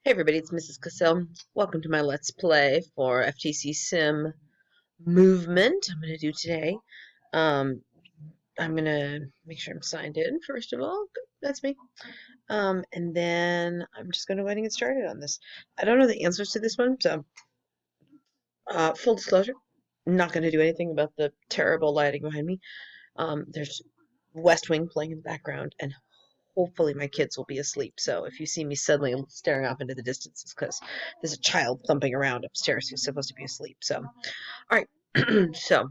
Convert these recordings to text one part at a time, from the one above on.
Hey everybody, it's Mrs. Cassell. Welcome to my Let's Play for FTC Sim Movement. I'm going to do today. Um, I'm going to make sure I'm signed in, first of all. Good, that's me. And then I'm just going to go ahead and get started on this. I don't know the answers to this one, so full disclosure, I'm not going to do anything about the terrible lighting behind me. There's West Wing playing in the background, and hopefully my kids will be asleep. So if you see me suddenly staring off into the distance, it's because there's a child thumping around upstairs who's supposed to be asleep. So, all right. So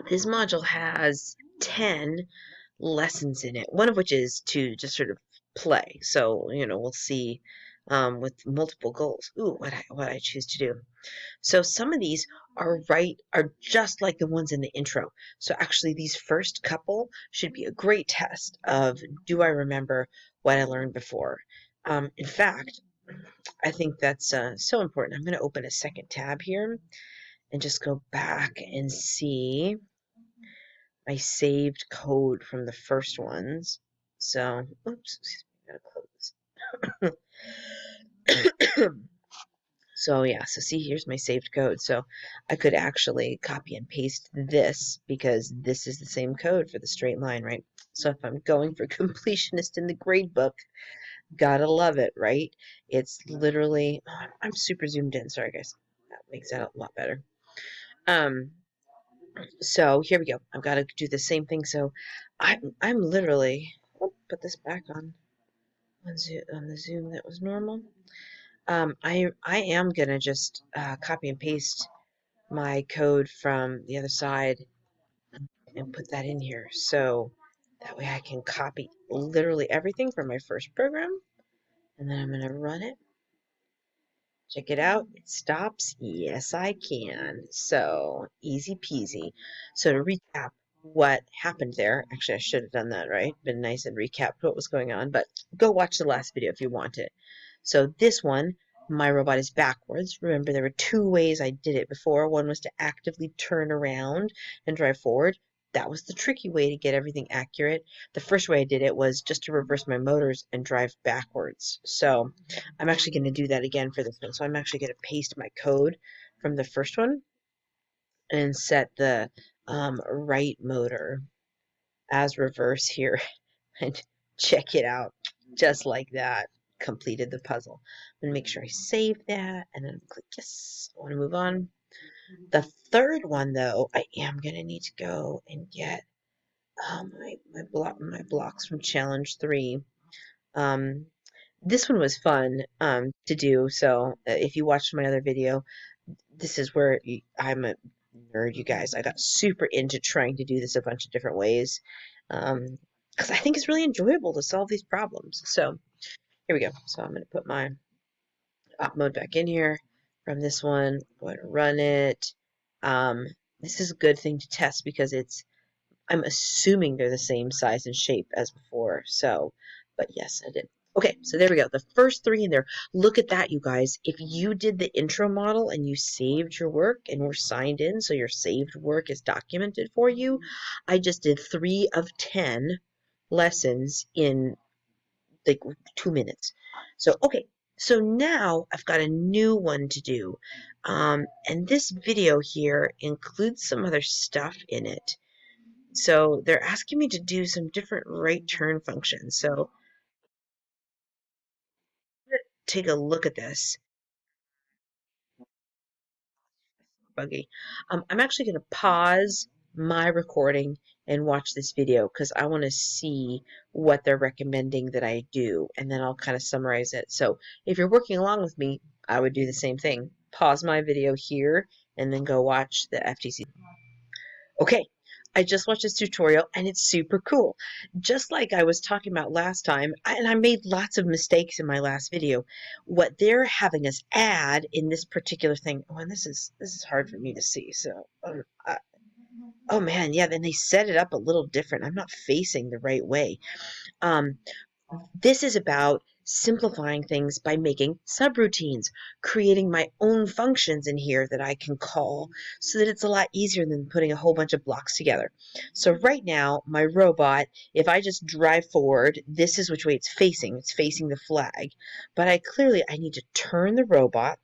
this module has 10 lessons in it, one of which is to just sort of play. So, we'll see with multiple goals. Ooh, what I choose to do. So some of these are just like the ones in the intro. So actually these first couple should be a great test of, do I remember what I learned before? In fact, I think that's so important. I'm going to open a second tab here and just go back and see my saved code from the first ones. So, oops, I gotta close. So yeah, so see, here's my saved code. So I could actually copy and paste this because this is the same code for the straight line, right? So if I'm going for completionist in the grade book, gotta love it, right? It's literally, I'm super zoomed in. Sorry, guys. That makes that a lot better. Um, so here we go. I've got to do the same thing. So I'm literally, put this back on the Zoom that was normal. I am gonna just copy and paste my code from the other side and put that in here. So that way I can copy literally everything from my first program. And then I'm going to run it. Check it out. It stops. Yes, I can. So easy peasy. So to recap what happened there, actually I should have done that, right? Been nice and recapped what was going on, but go watch the last video if you want it. So this one, my robot is backwards. Remember, there were two ways I did it before. One was to actively turn around and drive forward. That was the tricky way to get everything accurate. The first way I did it was just to reverse my motors and drive backwards. So I'm actually going to do that again for this one. So I'm actually going to paste my code from the first one and set the right motor as reverse here and check it out. Just like that, completed the puzzle. I'm going to make sure I save that and then click yes. I want to move on. The third one, though, I am going to need to go and get my blocks from challenge 3. Um, this one was fun to do. So if you watched my other video, this is where I'm a nerd, you guys. I got super into trying to do this a bunch of different ways because I think it's really enjoyable to solve these problems. So here we go. So I'm going to put my op mode back in here from this one. I'm going to run it. Um, this is a good thing to test because I'm assuming they're the same size and shape as before. So, but yes, I did. Okay, so there we go. The first 3 in there. Look at that, you guys. If you did the intro model and you saved your work and were signed in, so your saved work is documented for you, I just did 3 of 10 lessons in like 2 minutes. So, okay. So now I've got a new one to do. And this video here includes some other stuff in it. So they're asking me to do some different right turn functions. So take a look at this. Buggy. I'm actually going to pause my recording and watch this video because I want to see what they're recommending that I do, and then I'll kind of summarize it. So if you're working along with me, I would do the same thing. Pause my video here and then go watch the FTC. Okay, I just watched this tutorial and it's super cool. Just like I was talking about last time, and I made lots of mistakes in my last video, what they're having us add in this particular thing, oh, and this is hard for me to see, so, oh man, yeah, then they set it up a little different. I'm not facing the right way. Um, this is about simplifying things by making subroutines, creating my own functions in here that I can call so that it's a lot easier than putting a whole bunch of blocks together. So right now, my robot, if I just drive forward, this is which way it's facing. It's facing the flag. But I need to turn the robot,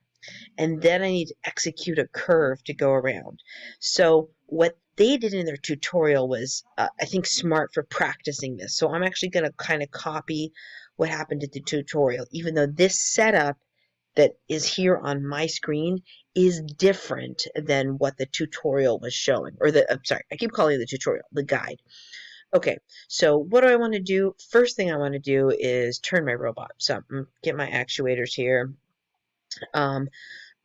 and then I need to execute a curve to go around. So what they did in their tutorial was, I think, smart for practicing this. So I'm actually going to kind of copy what happened at the tutorial, even though this setup that is here on my screen is different than what the tutorial was showing, or I'm sorry, I keep calling it the tutorial, the guide. Okay, so what do I want to do? First thing I want to do is turn my robot. So I'm going to get my actuators here. Um,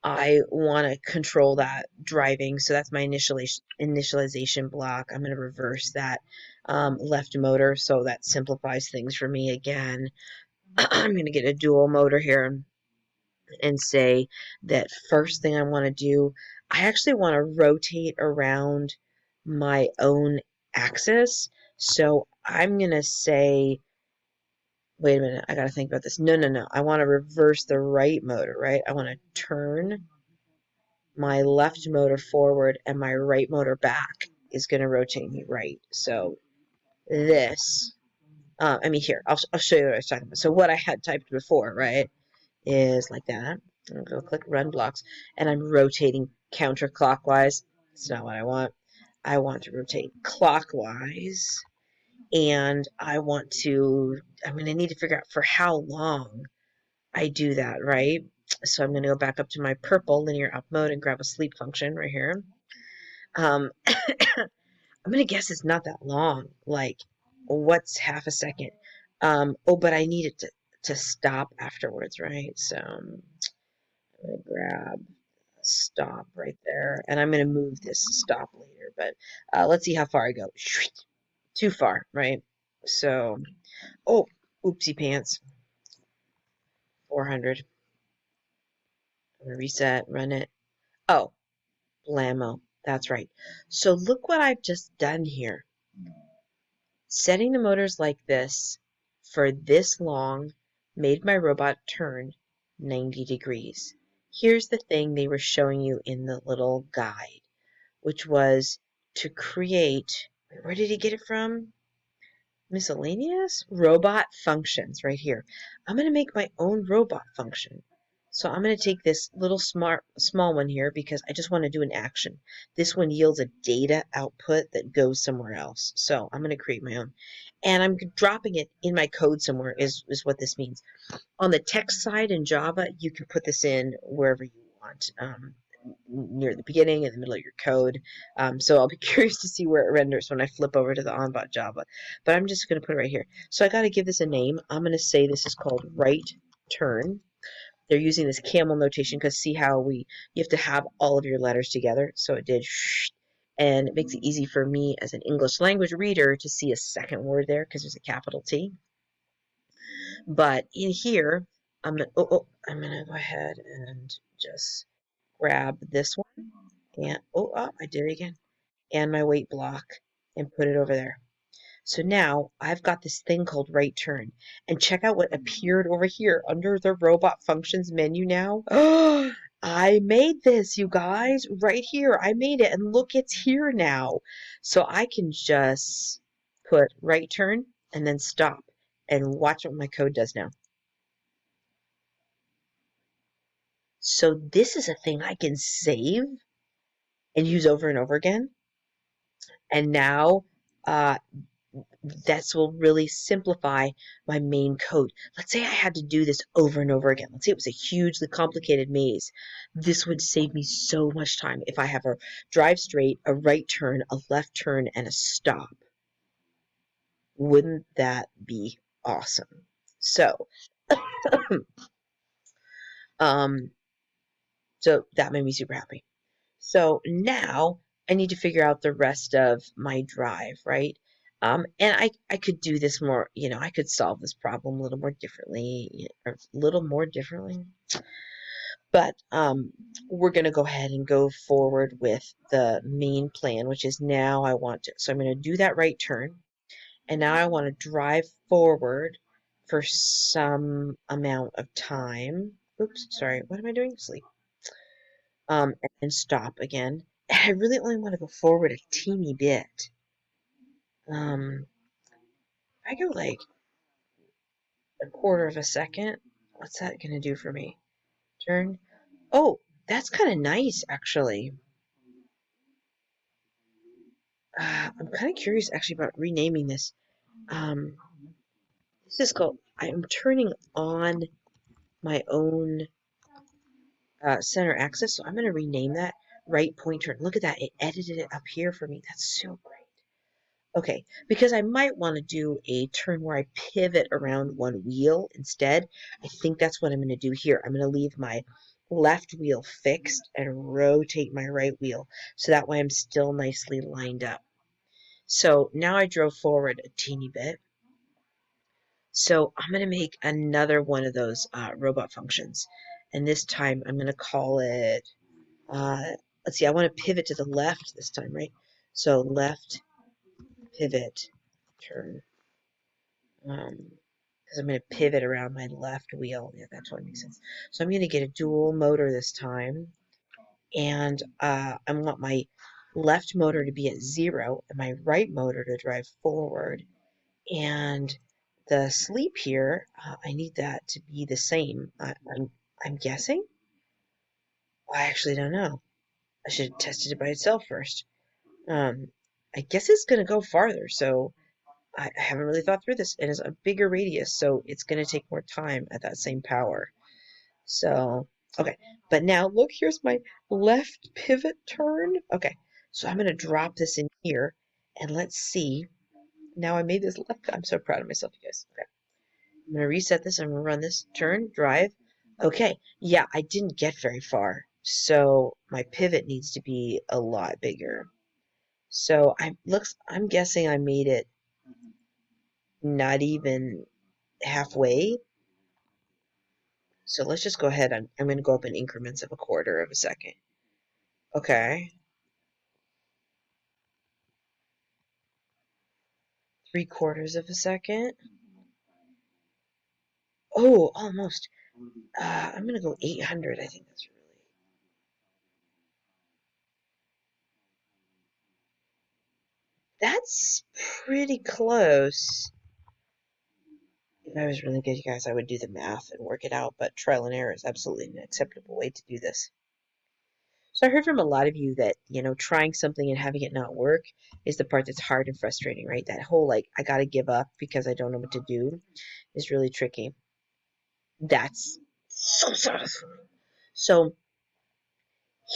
I want to control that driving, so that's my initialization block. I'm going to reverse that left motor, so that simplifies things for me again. I'm going to get a dual motor here and say that first thing I want to do, I actually want to rotate around my own axis. So I'm going to say, wait a minute, I got to think about this. No. I want to reverse the right motor, right? I want to turn my left motor forward and my right motor back is going to rotate me right. So this, here, I'll show you what I was talking about. So what I had typed before, right, is like that. I'm going to click run blocks, and I'm rotating counterclockwise. That's not what I want. I want to rotate clockwise, and I'm going to need to figure out for how long I do that, right? So I'm going to go back up to my purple linear up mode and grab a sleep function right here. I'm going to guess it's not that long. Like, what's half a second? But I need it to stop afterwards, right? So I'm going to grab stop right there, and I'm going to move this stop later. But let's see how far I go. Too far, right? So, oopsie pants. 400. I'm going to reset, run it. Oh, blammo. That's right. So look what I've just done here. Setting the motors like this for this long made my robot turn 90 degrees. Here's the thing they were showing you in the little guide, which was to create, where did he get it from? Miscellaneous robot functions right here. I'm going to make my own robot function. So I'm going to take this little small one here because I just want to do an action. This one yields a data output that goes somewhere else. So I'm going to create my own. And I'm dropping it in my code somewhere is what this means. On the text side in Java, you can put this in wherever you want. Near the beginning and the middle of your code. So I'll be curious to see where it renders when I flip over to the onbot Java. But I'm just going to put it right here. So I got to give this a name. I'm going to say this is called right turn. They're using this camel notation because see how you have to have all of your letters together. So it did and it makes it easy for me as an English language reader to see a second word there because there's a capital T. But in here, I'm going to go ahead and just grab this one. And I did it again. And my weight block and put it over there. So now I've got this thing called right turn. And check out what appeared over here under the robot functions menu now. Oh, I made this, you guys, right here. I made it. And look, it's here now. So I can just put right turn and then stop and watch what my code does now. So this is a thing I can save and use over and over again. And now that will really simplify my main code. Let's say I had to do this over and over again. Let's say it was a hugely complicated maze. This would save me so much time if I have a drive straight, a right turn, a left turn, and a stop. Wouldn't that be awesome? So, so that made me super happy. So now I need to figure out the rest of my drive, right? And I could do this more, I could solve this problem a little more differently, or a little more differently. But we're going to go ahead and go forward with the main plan, which is now so I'm going to do that right turn. And now I want to drive forward for some amount of time. Oops, sorry, what am I doing? Sleep. And stop again. I really only want to go forward a teeny bit. I go like a quarter of a second. What's that gonna do for me? Turn. Oh, that's kind of nice, actually. I'm kind of curious, actually, about renaming this. Um, this is called. I'm turning on my own center axis, so I'm going to rename that right point turn. Look at that; it edited it up here for me. That's so great. Okay, because I might want to do a turn where I pivot around one wheel instead. I think that's what I'm going to do here. I'm going to leave my left wheel fixed and rotate my right wheel so that way I'm still nicely lined up. So now I drove forward a teeny bit. So I'm going to make another one of those robot functions. And this time I'm going to call it, uh, let's see, I want to pivot to the left this time, right? So left, pivot, turn. Because I'm going to pivot around my left wheel. Yeah, that totally makes sense. So I'm going to get a dual motor this time. And I want my left motor to be at 0 and my right motor to drive forward. And the sleep here, I need that to be the same. I'm guessing? I actually don't know. I should have tested it by itself first. I guess it's going to go farther, so I haven't really thought through this. It is a bigger radius, so it's going to take more time at that same power. So, okay. But now, look, here's my left pivot turn. Okay, so I'm going to drop this in here, and let's see. Now I made this left. I'm so proud of myself, you guys. Okay. I'm going to reset this. I'm going to run this turn, drive. Okay, yeah, I didn't get very far. So my pivot needs to be a lot bigger. So I'm guessing I made it not even halfway. So let's just go ahead. I'm going to go up in increments of a quarter of a second. Okay. 3/4 of a second. Oh, almost. I'm going to go 800. I think that's pretty close. If I was really good, you guys, I would do the math and work it out, but trial and error is absolutely an acceptable way to do this. So I heard from a lot of you that, trying something and having it not work is the part that's hard and frustrating, right? That whole, like, I got to give up because I don't know what to do is really tricky. That's so satisfying. So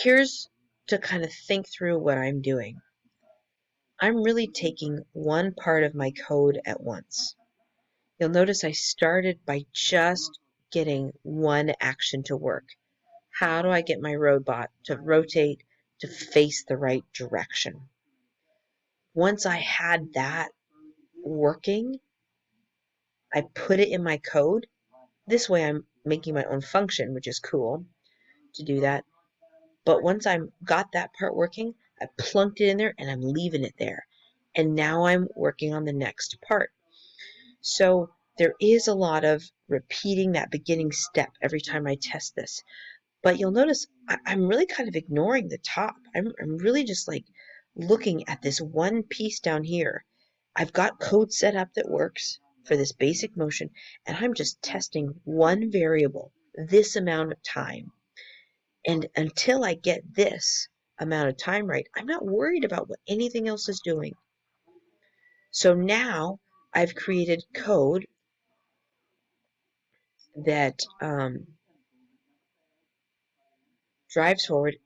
here's to kind of think through what I'm doing. I'm really taking one part of my code at once. You'll notice I started by just getting one action to work. How do I get my robot to rotate to face the right direction? Once I had that working, I put it in my code. This way I'm making my own function, which is cool to do that. But once I got that part working, I plunked it in there and I'm leaving it there. And now I'm working on the next part. So there is a lot of repeating that beginning step every time I test this. But you'll notice I'm really kind of ignoring the top. I'm really just like looking at this one piece down here. I've got code set up that works for this basic motion, and I'm just testing one variable this amount of time. And until I get this amount of time right, I'm not worried about what anything else is doing. So now I've created code that drives forward.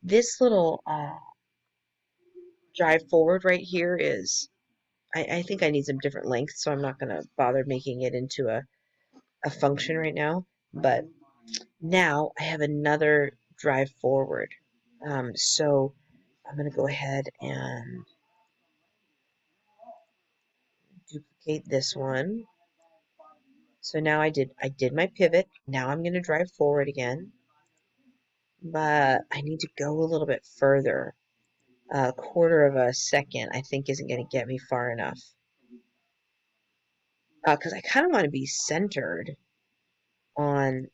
This little drive forward right here is, I think I need some different length, so I'm not going to bother making it into a function right now. But now I have another drive forward. So I'm going to go ahead and duplicate this one. So now I did my pivot. Now I'm going to drive forward again. But I need to go a little bit further. A quarter of a second, I think, isn't going to get me far enough. because I kind of want to be centered on,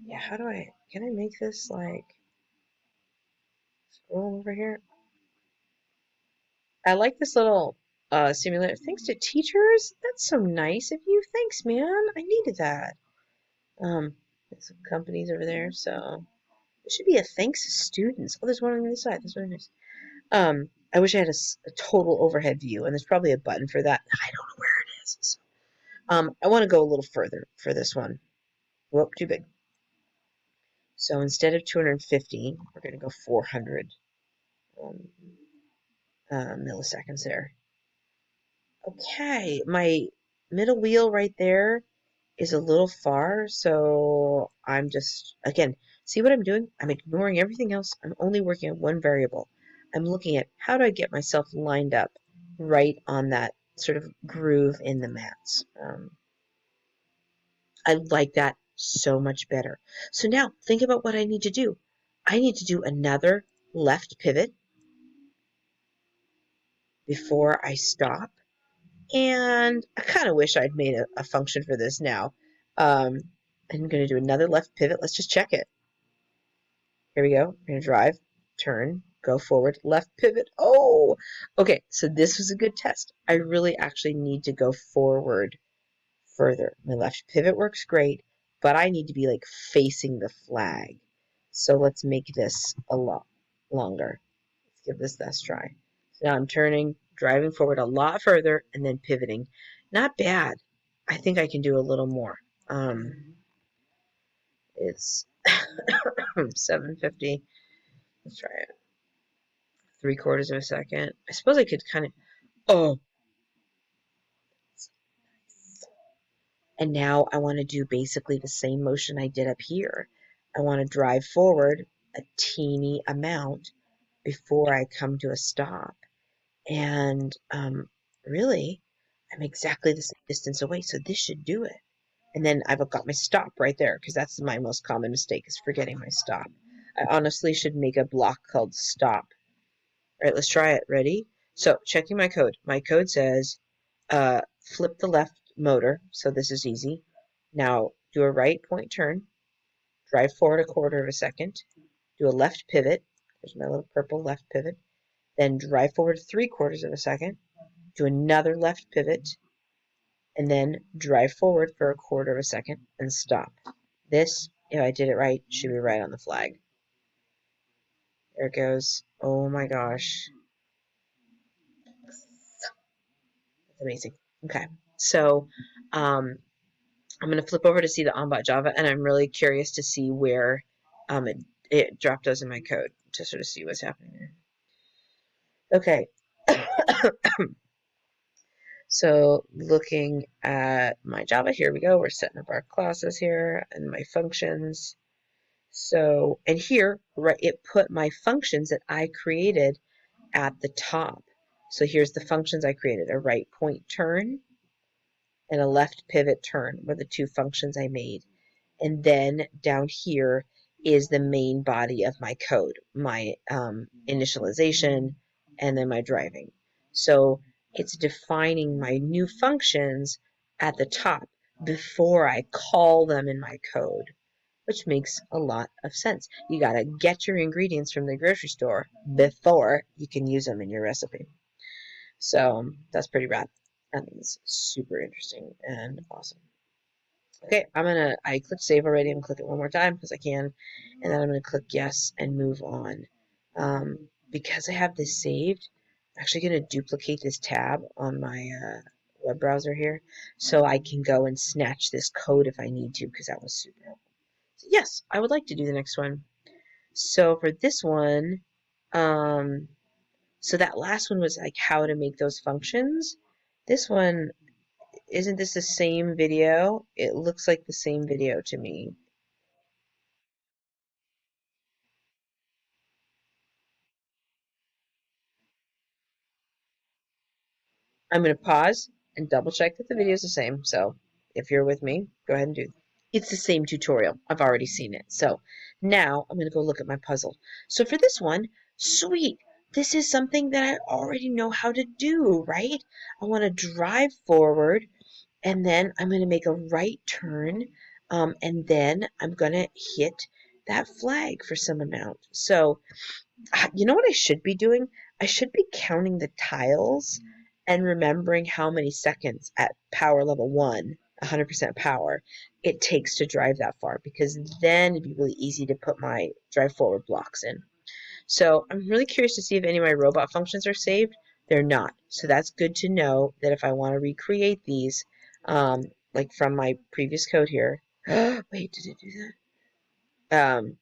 yeah, can I make this like, scroll over here? I like this little simulator. Thanks to teachers? That's so nice of you. Thanks, man. I needed that. There's some companies over there, so there should be a thanks to students. Oh, there's one on the other side. That's really nice. I wish I had a total overhead view, and there's probably a button for that. I don't know where it is. So, I want to go a little further for this one. Whoop, too big. So instead of 250, we're going to go 400 um, milliseconds there. Okay, my middle wheel right there is a little far, so I'm just, again, see what I'm doing? I'm ignoring everything else. I'm only working on one variable. I'm looking at how do I get myself lined up right on that sort of groove in the mats. I like that so much better. So now think about what I need to do. I need to do another left pivot before I stop. And I kind of wish I'd made a function for this now. Um, I'm going to do another left pivot. Let's just check it. Here we go. I'm going to drive, turn, go forward, left pivot. Oh, okay. So this was a good test. I really actually need to go forward further. My left pivot works great, but I need to be like facing the flag. So let's make this a lot longer. Let's give this a try. So now I'm turning, driving forward a lot further, and then pivoting. Not bad. I think I can do a little more. It's 750. Let's try it. 3/4 of a second. I suppose I could kind of. Oh, and now I want to do basically the same motion I did up here. I want to drive forward a teeny amount before I come to a stop. And really, I'm exactly the same distance away, so this should do it. And then I've got my stop right there, because that's my most common mistake, is forgetting my stop. I honestly should make a block called stop. All right, let's try it. Ready? So, checking my code. My code says flip the left motor, so this is easy. Now, do a right point turn, drive forward 1/4 of a second, do a left pivot. There's my little purple left pivot. Then drive forward 3/4 of a second, do another left pivot, and then drive forward for 1/4 of a second and stop. This, if I did it right, should be right on the flag. There it goes. Oh my gosh. That's amazing. Okay, so um, I'm going to flip over to see the on.bat Java, and I'm really curious to see where it dropped those in my code to sort of see what's happening there. Okay, so looking at my Java, here we go. We're setting up our classes here and my functions. So, and here, right, it put my functions that I created at the top. So here's the functions I created. A right point turn and a left pivot turn were the two functions I made. And then down here is the main body of my code, my initialization, and then my driving. So it's defining my new functions at the top before I call them in my code, which makes a lot of sense. You got to get your ingredients from the grocery store before you can use them in your recipe. So that's pretty rad. I think it's super interesting and awesome. Okay, I clicked save already. I'm gonna click it one more time because I can, and then I'm gonna click yes and move on. Because I have this saved, I'm actually gonna duplicate this tab on my web browser here, so I can go and snatch this code if I need to, because that was super helpful. So yes, I would like to do the next one. So for this one, um, so that last one was like how to make those functions. This one, isn't this the same video? It looks like the same video to me. I'm going to pause and double check that the video is the same. So if you're with me, go ahead and do it. It's the same tutorial. I've already seen it. So now I'm going to go look at my puzzle. So for this one, sweet. This is something that I already know how to do, right? I want to drive forward and then I'm going to make a right turn, and then I'm going to hit that flag for some amount. So, you know what I should be doing? I should be counting the tiles and remembering how many seconds at power level 1, 100% power, it takes to drive that far, because then it'd be really easy to put my drive forward blocks in. So I'm really curious to see if any of my robot functions are saved. They're not. So that's good to know that if I want to recreate these, like from my previous code here. Wait, did it do that?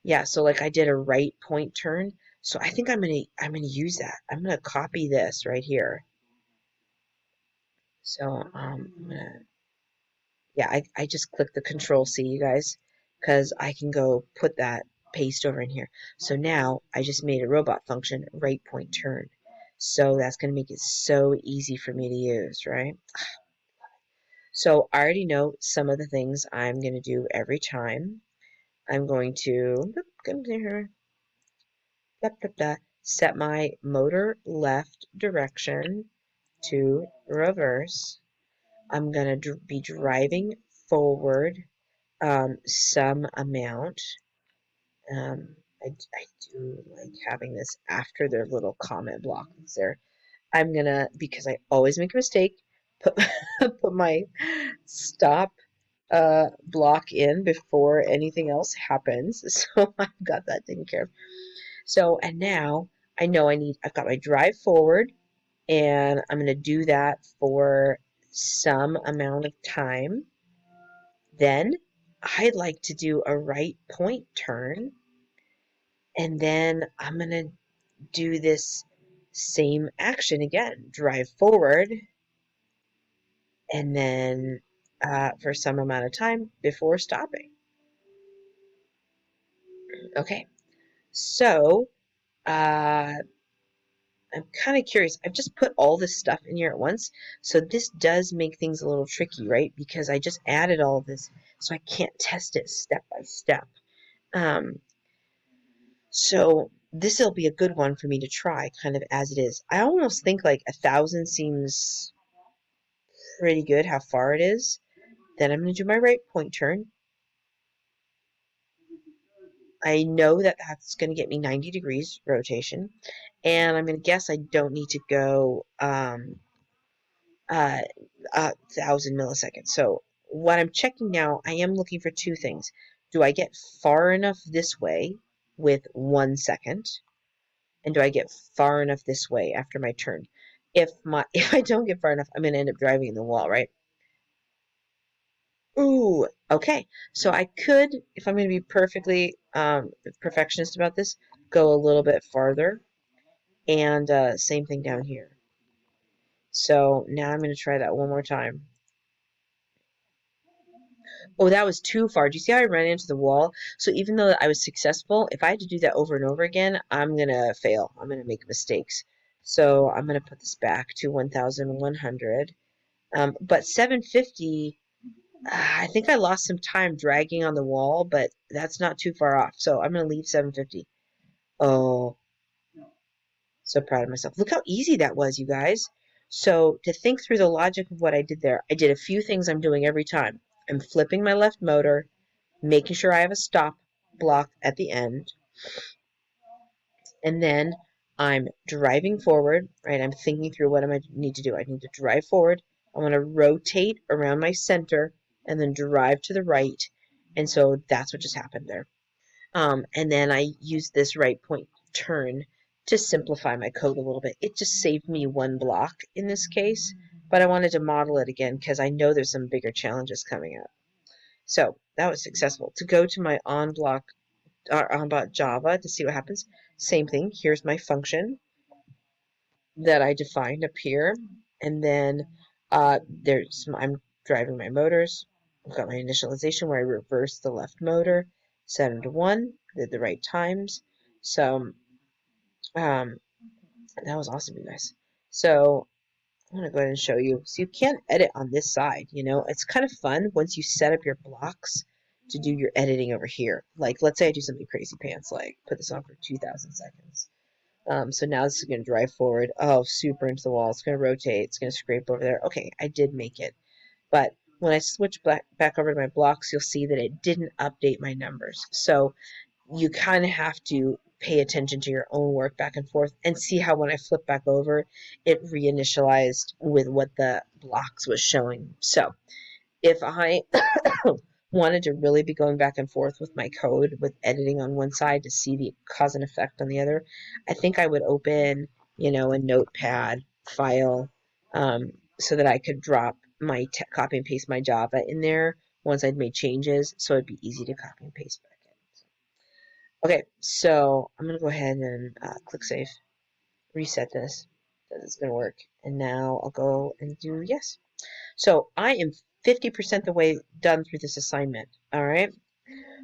Yeah, so like I did a right point turn. So I think I'm gonna use that. I'm gonna copy this right here. So yeah, I just click the Control C, you guys, because I can go put that paste over in here. So now I just made a robot function, right point turn. So that's going to make it so easy for me to use, right? So I already know some of the things I'm going to do every time. I'm going to come here, set my motor left direction to reverse. I'm going to be driving forward some amount. I do like having this after their little comment blocks there. I'm gonna, because I always make a mistake, put put my stop block in before anything else happens. So I've got that taken care of. So, and now I know I've got my drive forward, and I'm gonna do that for some amount of time. Then I'd like to do a right point turn, and then I'm going to do this same action again. Drive forward, and then for some amount of time before stopping. Okay, so uh, I'm kind of curious. I've just put all this stuff in here at once, so this does make things a little tricky, right? Because I just added all of this, so I can't test it step by step. Um, So this will be a good one for me to try kind of as it is. I almost think like 1,000 seems pretty good how far it is. Then I'm going to do my right point turn. I know that that's going to get me 90 degrees rotation. And I'm going to guess I don't need to go uh, 1,000 milliseconds. So what I'm checking now, I am looking for two things. Do I get far enough this way with 1 second? And do I get far enough this way after my turn? If I don't get far enough, I'm gonna end up driving in the wall, right? Ooh, okay. So I could, if I'm gonna be perfectly perfectionist about this, go a little bit farther, and same thing down here. So now I'm gonna try that one more time. Oh, that was too far. Do you see how I ran into the wall? So even though I was successful, if I had to do that over and over again, I'm gonna fail. I'm gonna make mistakes. So I'm gonna put this back to 1,100. But 750, I think I lost some time dragging on the wall, but that's not too far off. So I'm going to leave 750. Oh, so proud of myself. Look how easy that was, you guys. So to think through the logic of what I did there, I did a few things I'm doing every time. I'm flipping my left motor, making sure I have a stop block at the end, and then I'm driving forward, right? I'm thinking through what I need to do. I need to drive forward. I want to rotate around my center and then drive to the right. And so that's what just happened there. And then I used this right point turn to simplify my code a little bit. It just saved me one block in this case, but I wanted to model it again because I know there's some bigger challenges coming up. So that was successful. To go to my on Java to see what happens. Same thing. Here's my function that I defined up here, and then I'm driving my motors. I've got my initialization where I reverse the left motor, set them to 1, did the right times. So um, that was awesome, you guys. So I'm gonna go ahead and show you. So you can't edit on this side. It's kind of fun once you set up your blocks to do your editing over here. Like, let's say I do something crazy pants, like put this on for 2,000 seconds. So now this is going to drive forward. Oh, super into the wall. It's going to rotate. It's going to scrape over there. Okay, I did make it. But when I switch back over to my blocks, you'll see that it didn't update my numbers. So you kind of have to pay attention to your own work back and forth and see how when I flip back over, it reinitialized with what the blocks was showing. So if I wanted to really be going back and forth with my code with editing on one side to see the cause and effect on the other, I think I would open, a notepad file, so that I could drop my copy and paste my Java in there once I'd made changes, so it'd be easy to copy and paste back in. Okay, so I'm gonna go ahead and click save, reset this, that it's gonna work, and now I'll go and do yes. So I am 50% the way done through this assignment. All right.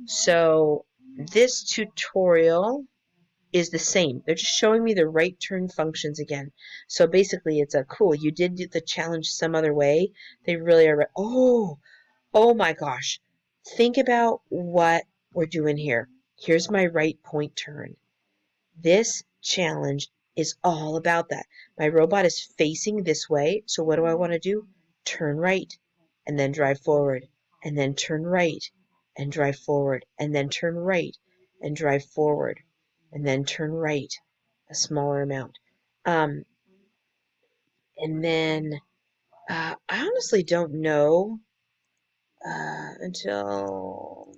So this tutorial is the same. They're just showing me the right turn functions again. So basically it's a cool, you did the challenge some other way. They really are. Oh my gosh. Think about what we're doing here. Here's my right point turn. This challenge is all about that. My robot is facing this way, so what do I want to do? Turn right, and then drive forward, and then turn right, and drive forward, and then turn right, and drive forward, and then turn right, a smaller amount. Um, and then I honestly don't know until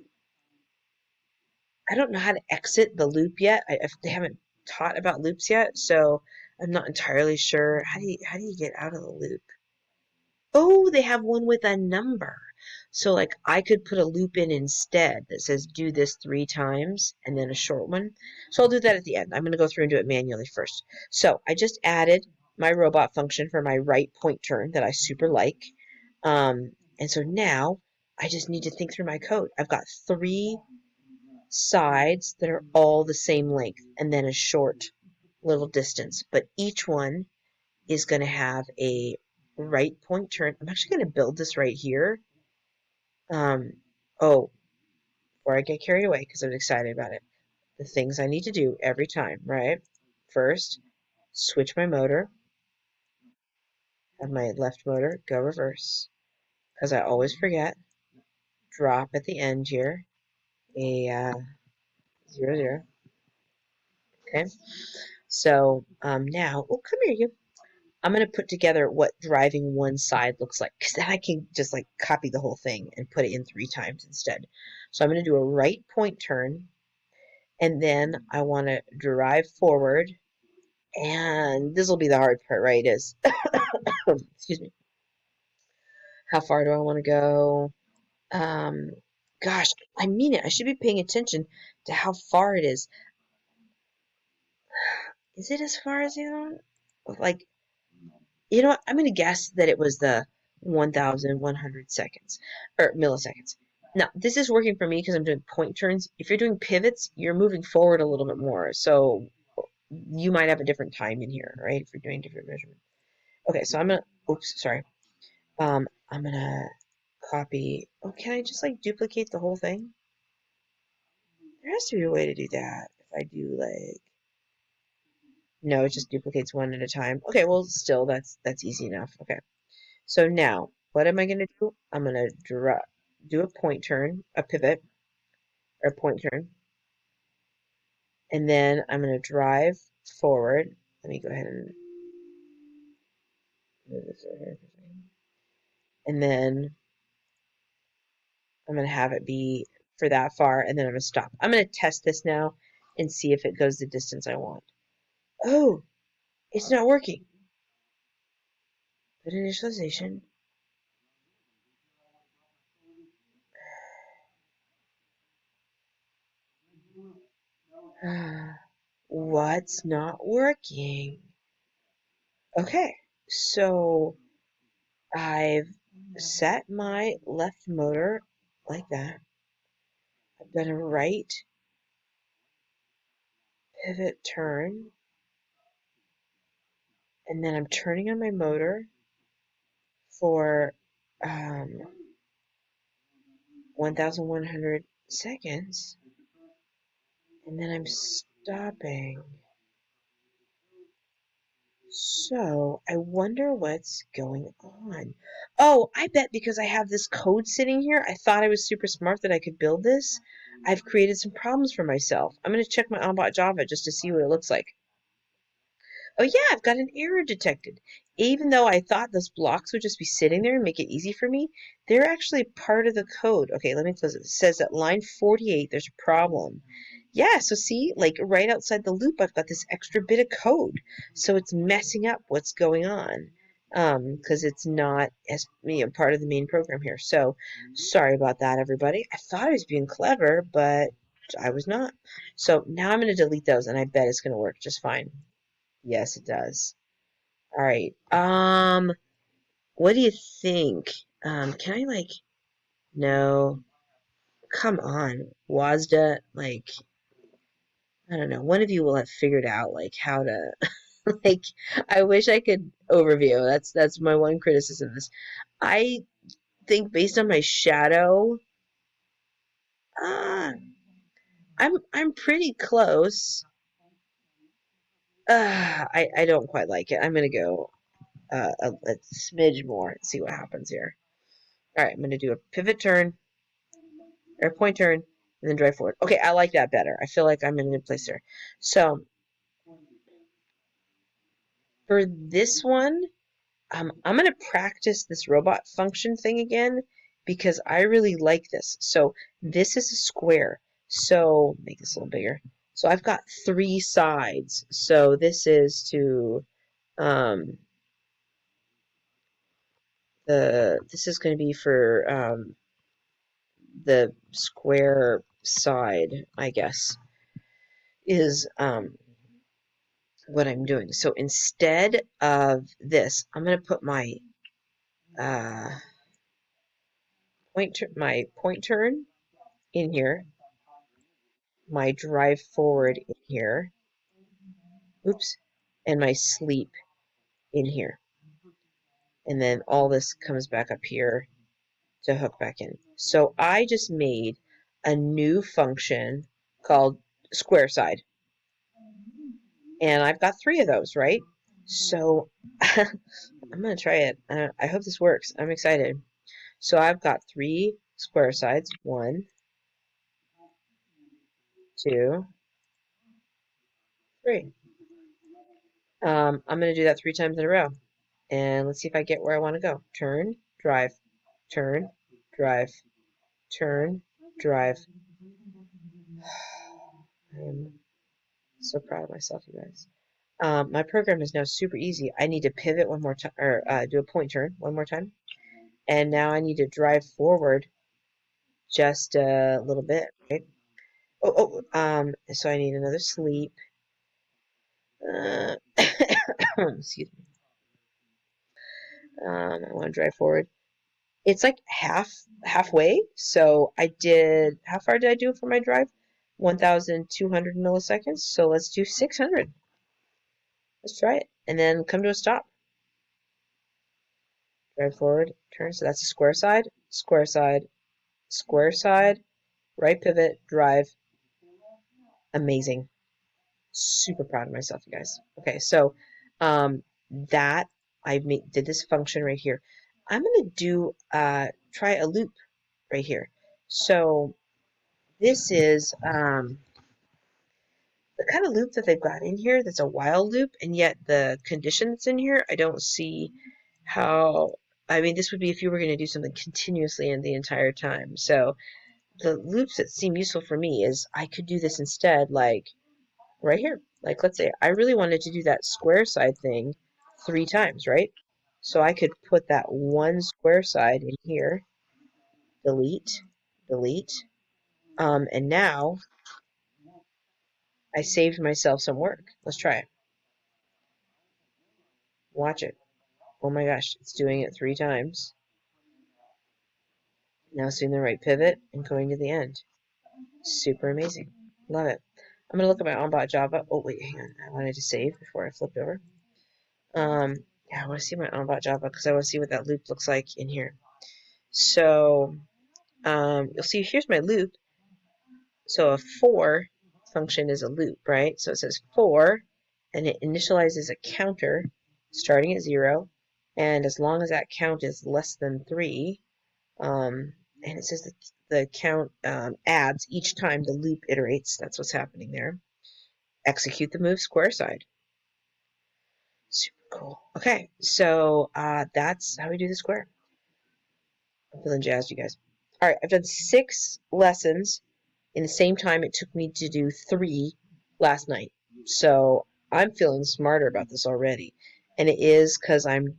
I don't know how to exit the loop yet. They haven't taught about loops yet, so I'm not entirely sure. How do you get out of the loop? Oh, they have one with a number. So like I could put a loop in instead that says do this 3 times and then a short one. So I'll do that at the end. I'm going to go through and do it manually first. So I just added my robot function for my right point turn that I super like. And so now I just need to think through my code. I've got 3 sides that are all the same length and then a short little distance. But each one is going to have a right point turn. I'm actually going to build this right here. Oh, before I get carried away because I'm excited about it, the things I need to do every time, right? First, switch my motor, have my left motor go reverse because I always forget. Drop at the end here, a 0, 0. Okay, so now, oh, come here, you. I'm going to put together what driving one side looks like because then I can just like copy the whole thing and put it in 3 times instead. So I'm going to do a right point turn and then I want to drive forward, and this will be the hard part, right? Is excuse me, how far do I want to go? Um, gosh, I mean it. I should be paying attention to how far it is. Is it as far as like what? I'm going to guess that it was the 1,100 seconds or milliseconds. Now, this is working for me because I'm doing point turns. If you're doing pivots, you're moving forward a little bit more. So you might have a different time in here, right? If you're doing different measurements. Okay, so I'm going to, oops, sorry. I'm going to copy. Oh, can I just like duplicate the whole thing? There has to be a way to do that. If I do like, no, it just duplicates one at a time. Okay, well, still, that's easy enough. Okay. So now, what am I going to do? I'm going to do a point turn, a pivot, or a point turn, and then I'm going to drive forward. Let me go ahead and move this over here. And then I'm going to have it be for that far, and then I'm going to stop. I'm going to test this now and see if it goes the distance I want. Oh, it's not working. Good initialization. What's not working? Okay, so I've set my left motor like that. I've done a right pivot turn, and then I'm turning on my motor for 1,100 seconds, and then I'm stopping. So I wonder what's going on. Oh, I bet because I have this code sitting here, I thought I was super smart that I could build this. I've created some problems for myself. I'm going to check my onbot Java just to see what it looks like. Oh yeah, I've got an error detected. Even though I thought those blocks would just be sitting there and make it easy for me, they're actually part of the code. Okay, let me close it. It says at line 48 there's a problem. Yeah, so see, like right outside the loop, I've got this extra bit of code. So it's messing up what's going on. Because it's not as part of the main program here. So sorry about that, everybody. I thought I was being clever, but I was not. So now I'm going to delete those, and I bet it's going to work just fine. Yes, it does. All right. What do you think? Can I like no, come on. WASDA, like I don't know. One of you will have figured out like how to like I wish I could overview. That's my one criticism of this. I think based on my shadow, uh I'm pretty close. I don't quite like it. I'm gonna go a smidge more and see what happens here. All right, I'm gonna do a pivot turn or point turn, and then drive forward. Okay, I like that better. I feel like I'm in a good place there. So for this one, I'm going to practice this robot function thing again because I really like this. So this is a square. So make this a little bigger. So I've got three sides. So this is to um, this is going to be for the square side, I guess, is what I'm doing. So instead of this, I'm going to put uh, my point turn in here, my drive forward in here, oops, and my sleep in here. And then all this comes back up here to hook back in. So I just made a new function called square side. And I've got three of those, right? So I'm going to try it. I hope this works. I'm excited. So I've got three square sides. 1, 2, 3. I'm going to do that 3 times in a row. And let's see if I get where I want to go. Turn, drive, turn, drive, turn, drive. I'm so proud of myself, you guys. My program is now super easy. I need to pivot one more time, or do a point turn one more time. And now I need to drive forward just a little bit, right? So I need another sleep. Excuse me. I want to drive forward. It's like halfway. So I did, how far did I do for my drive? 1,200 milliseconds. So let's do 600. Let's try it. And then come to a stop. Drive forward, turn. So that's a square side, square side, square side, right pivot, drive. Amazing. Super proud of myself, you guys. Okay, so that did this function right here. I'm gonna do try a loop right here. So this is the kind of loop that they've got in here that's a while loop, and yet the condition that's in here, I don't see how. I mean, this would be if you were going to do something continuously and the entire time. So the loops that seem useful for me is I could do this instead, like right here. Like let's say I really wanted to do that square side thing 3 times, right? So I could put that one square side in here, delete, delete, and now I saved myself some work. Let's try it. Watch it. Oh my gosh, it's doing it 3 times. Now it's doing the right pivot and going to the end. Super amazing. Love it. I'm going to look at my onbot Java. Oh, wait, hang on. I wanted to save before I flipped over. Yeah, I want to see my onbot Java because I want to see what that loop looks like in here. So, you'll see here's my loop. So a for function is a loop, right? So it says for, and it initializes a counter. starting at 0, and as long as that count is less than 3, and it says that the count adds each time the loop iterates. That's what's happening there. Execute the move square side. Super cool. Okay, so that's how we do the square. I'm feeling jazzed, you guys. All right, I've done 6 lessons in the same time it took me to do 3 last night. So I'm feeling smarter about this already. And it is because I'm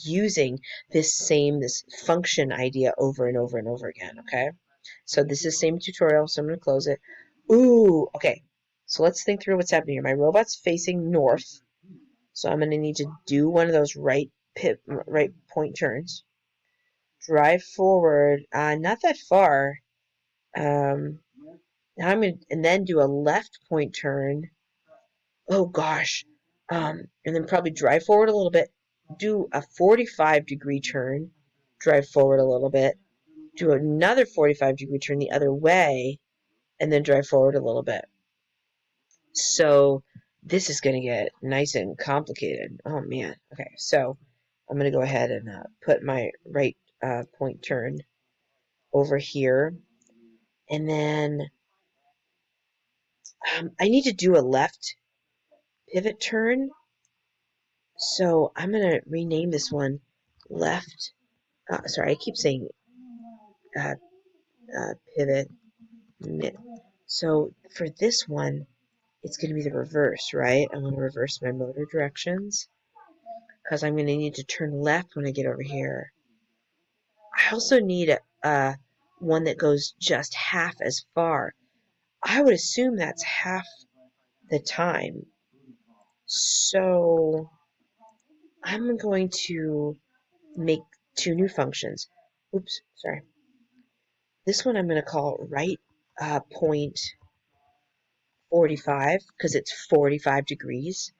using this function idea over and over and over again, okay? So this is the same tutorial, so I'm going to close it. Ooh, okay. So let's think through what's happening here. My robot's facing north, so I'm going to need to do one of those right point turns. Drive forward, not that far. Now I'm going to, and then do a left point turn. Oh gosh. And then probably drive forward a little bit. Do a 45-degree turn. Drive forward a little bit. Do another 45-degree turn the other way. And then drive forward a little bit. So this is going to get nice and complicated. Oh man. Okay, so I'm going to go ahead and put my right point turn over here. And then I need to do a left pivot turn. So I'm going to rename this one left. Sorry, I keep saying uh, pivot. So for this one, it's going to be the reverse, right? I'm going to reverse my motor directions because I'm going to need to turn left when I get over here. I also need one that goes just half as far. I would assume that's half the time. So I'm going to make 2 new functions. Oops, sorry. This one I'm going to call right point 45 because it's 45 degrees.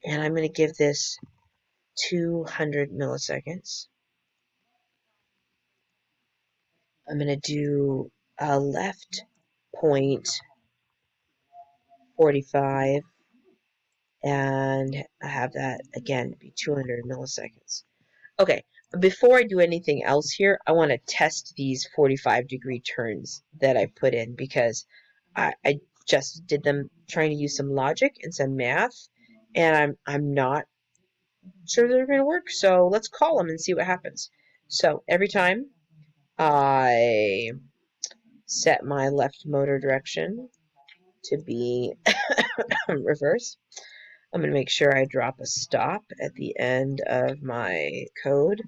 And I'm going to give this 200 milliseconds. I'm going to do a left point 45 and I have that again be 200 milliseconds. Okay, before I do anything else here, I want to test these 45-degree turns that I put in because I just did them trying to use some logic and some math, and I'm not sure they're going to work. So let's call them and see what happens. So every time I set my left motor direction to be reverse, I'm going to make sure I drop a stop at the end of my code.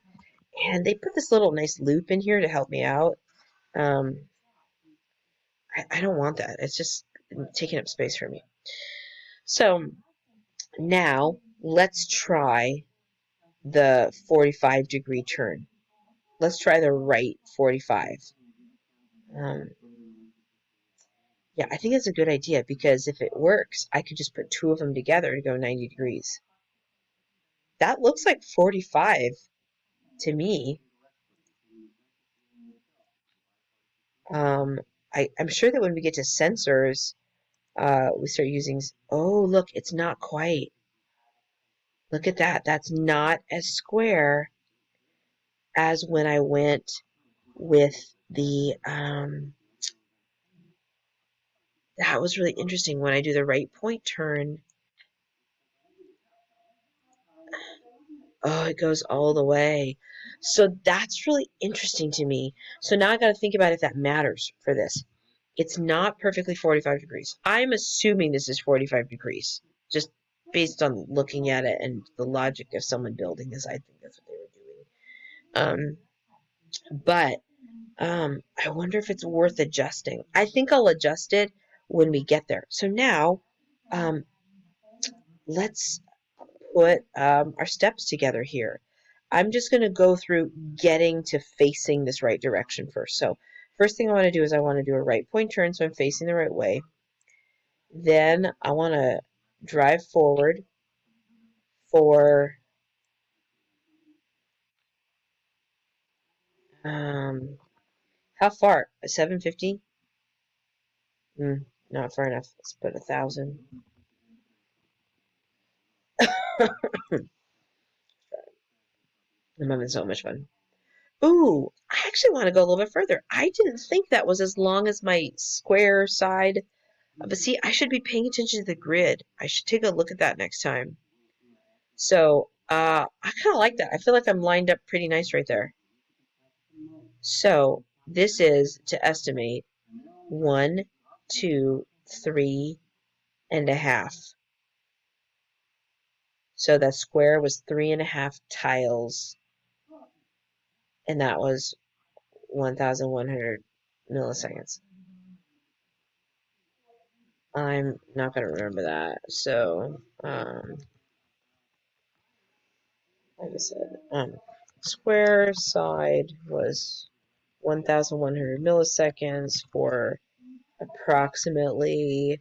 And they put this little nice loop in here to help me out. I don't want that. It's just taking up space for me. So now let's try the 45-degree turn. Let's try the right 45. Yeah, I think that's a good idea because if it works, I could just put 2 of them together to go 90 degrees. That looks like 45 to me. I'm sure that when we get to sensors, we start using, oh, look, it's not quite. Look at that. That's not as square as when I went with the, that was really interesting. When I do the right point turn, oh, it goes all the way. So that's really interesting to me. So now I got to think about if that matters for this. It's not perfectly 45 degrees. I'm assuming this is 45 degrees, just based on looking at it and the logic of someone building this. I think that's what they were doing. But I wonder if it's worth adjusting. I think I'll adjust it when we get there. So now, um, let's put our steps together here. I'm just going to go through getting to facing this right direction first. So first thing I want to do is I want to do a right point turn so I'm facing the right way. Then I want to drive forward for how far? 750? Not far enough. Let's put 1,000. I'm having so much fun. Ooh, I actually want to go a little bit further. I didn't think that was as long as my square side. But see, I should be paying attention to the grid. I should take a look at that next time. So, I kind of like that. I feel like I'm lined up pretty nice right there. So, this is to estimate 1, 2, 3.5. So that square was 3.5 tiles, and that was 1,100 milliseconds. I'm not going to remember that. So, like I said, square side was 1,100 milliseconds for approximately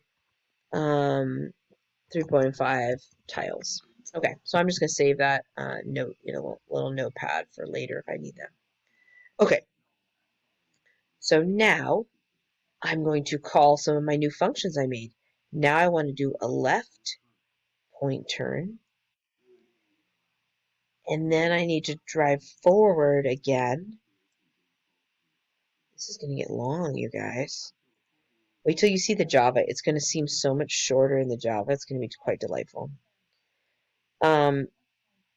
3.5 tiles. Okay, so I'm just going to save that note in a little notepad for later if I need that. Okay, so now I'm going to call some of my new functions I made. Now I want to do a left point turn, and then I need to drive forward again. This is going to get long, you guys. Wait till you see the Java. It's going to seem so much shorter in the Java. It's going to be quite delightful. But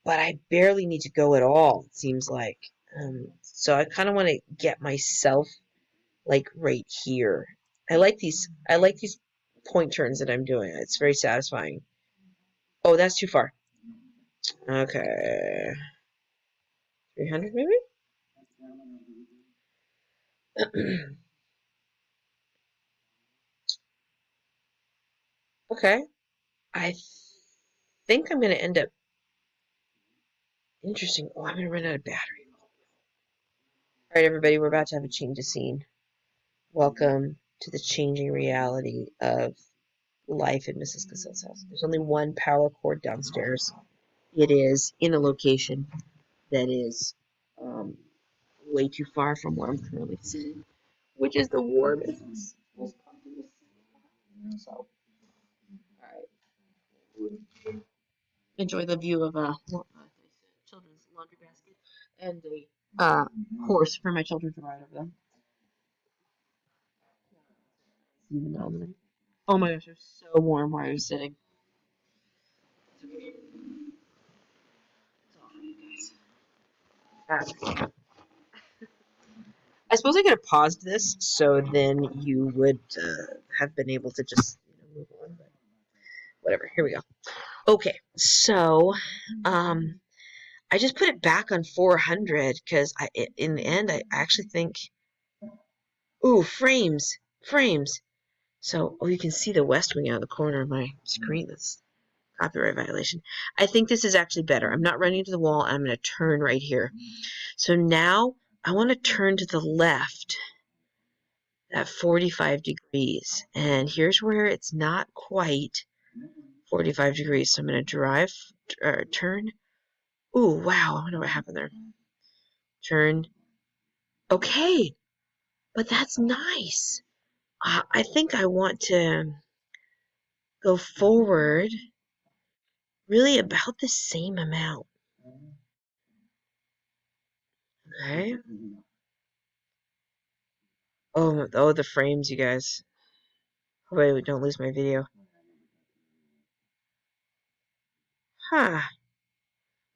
I barely need to go at all, it seems like. So I kind of want to get myself like right here. I like these point turns that I'm doing. It's very satisfying. Oh, that's too far. Okay. 300 maybe? Okay. I think I'm going to end up interesting. Oh, I'm going to run out of battery. All right, everybody, we're about to have a change of scene. Welcome to the changing reality of life in Mrs. Cassell's house. There's only one power cord downstairs. It is in a location that is way too far from where I'm currently sitting, which is the warmest, most comfortable seat. So, all right. Enjoy the view of children's laundry basket and a horse for my children to ride over them. Even though, oh my gosh, it was so warm where I was sitting. It's all for you guys. I suppose I could have paused this so then you would have been able to just move on, but whatever. Here we go. Okay, so I just put it back on 400 because in the end, I actually think, ooh, frames. So, oh, you can see the West Wing out of the corner of my screen. That's copyright violation. I think this is actually better. I'm not running to the wall. I'm going to turn right here. So now I want to turn to the left at 45 degrees. And here's where it's not quite 45 degrees. So I'm going to turn. Ooh, wow. I wonder what happened there. Turn. Okay. But that's nice. I think I want to go forward really about the same amount. Okay. Oh, the frames, you guys. Wait, don't lose my video. Huh.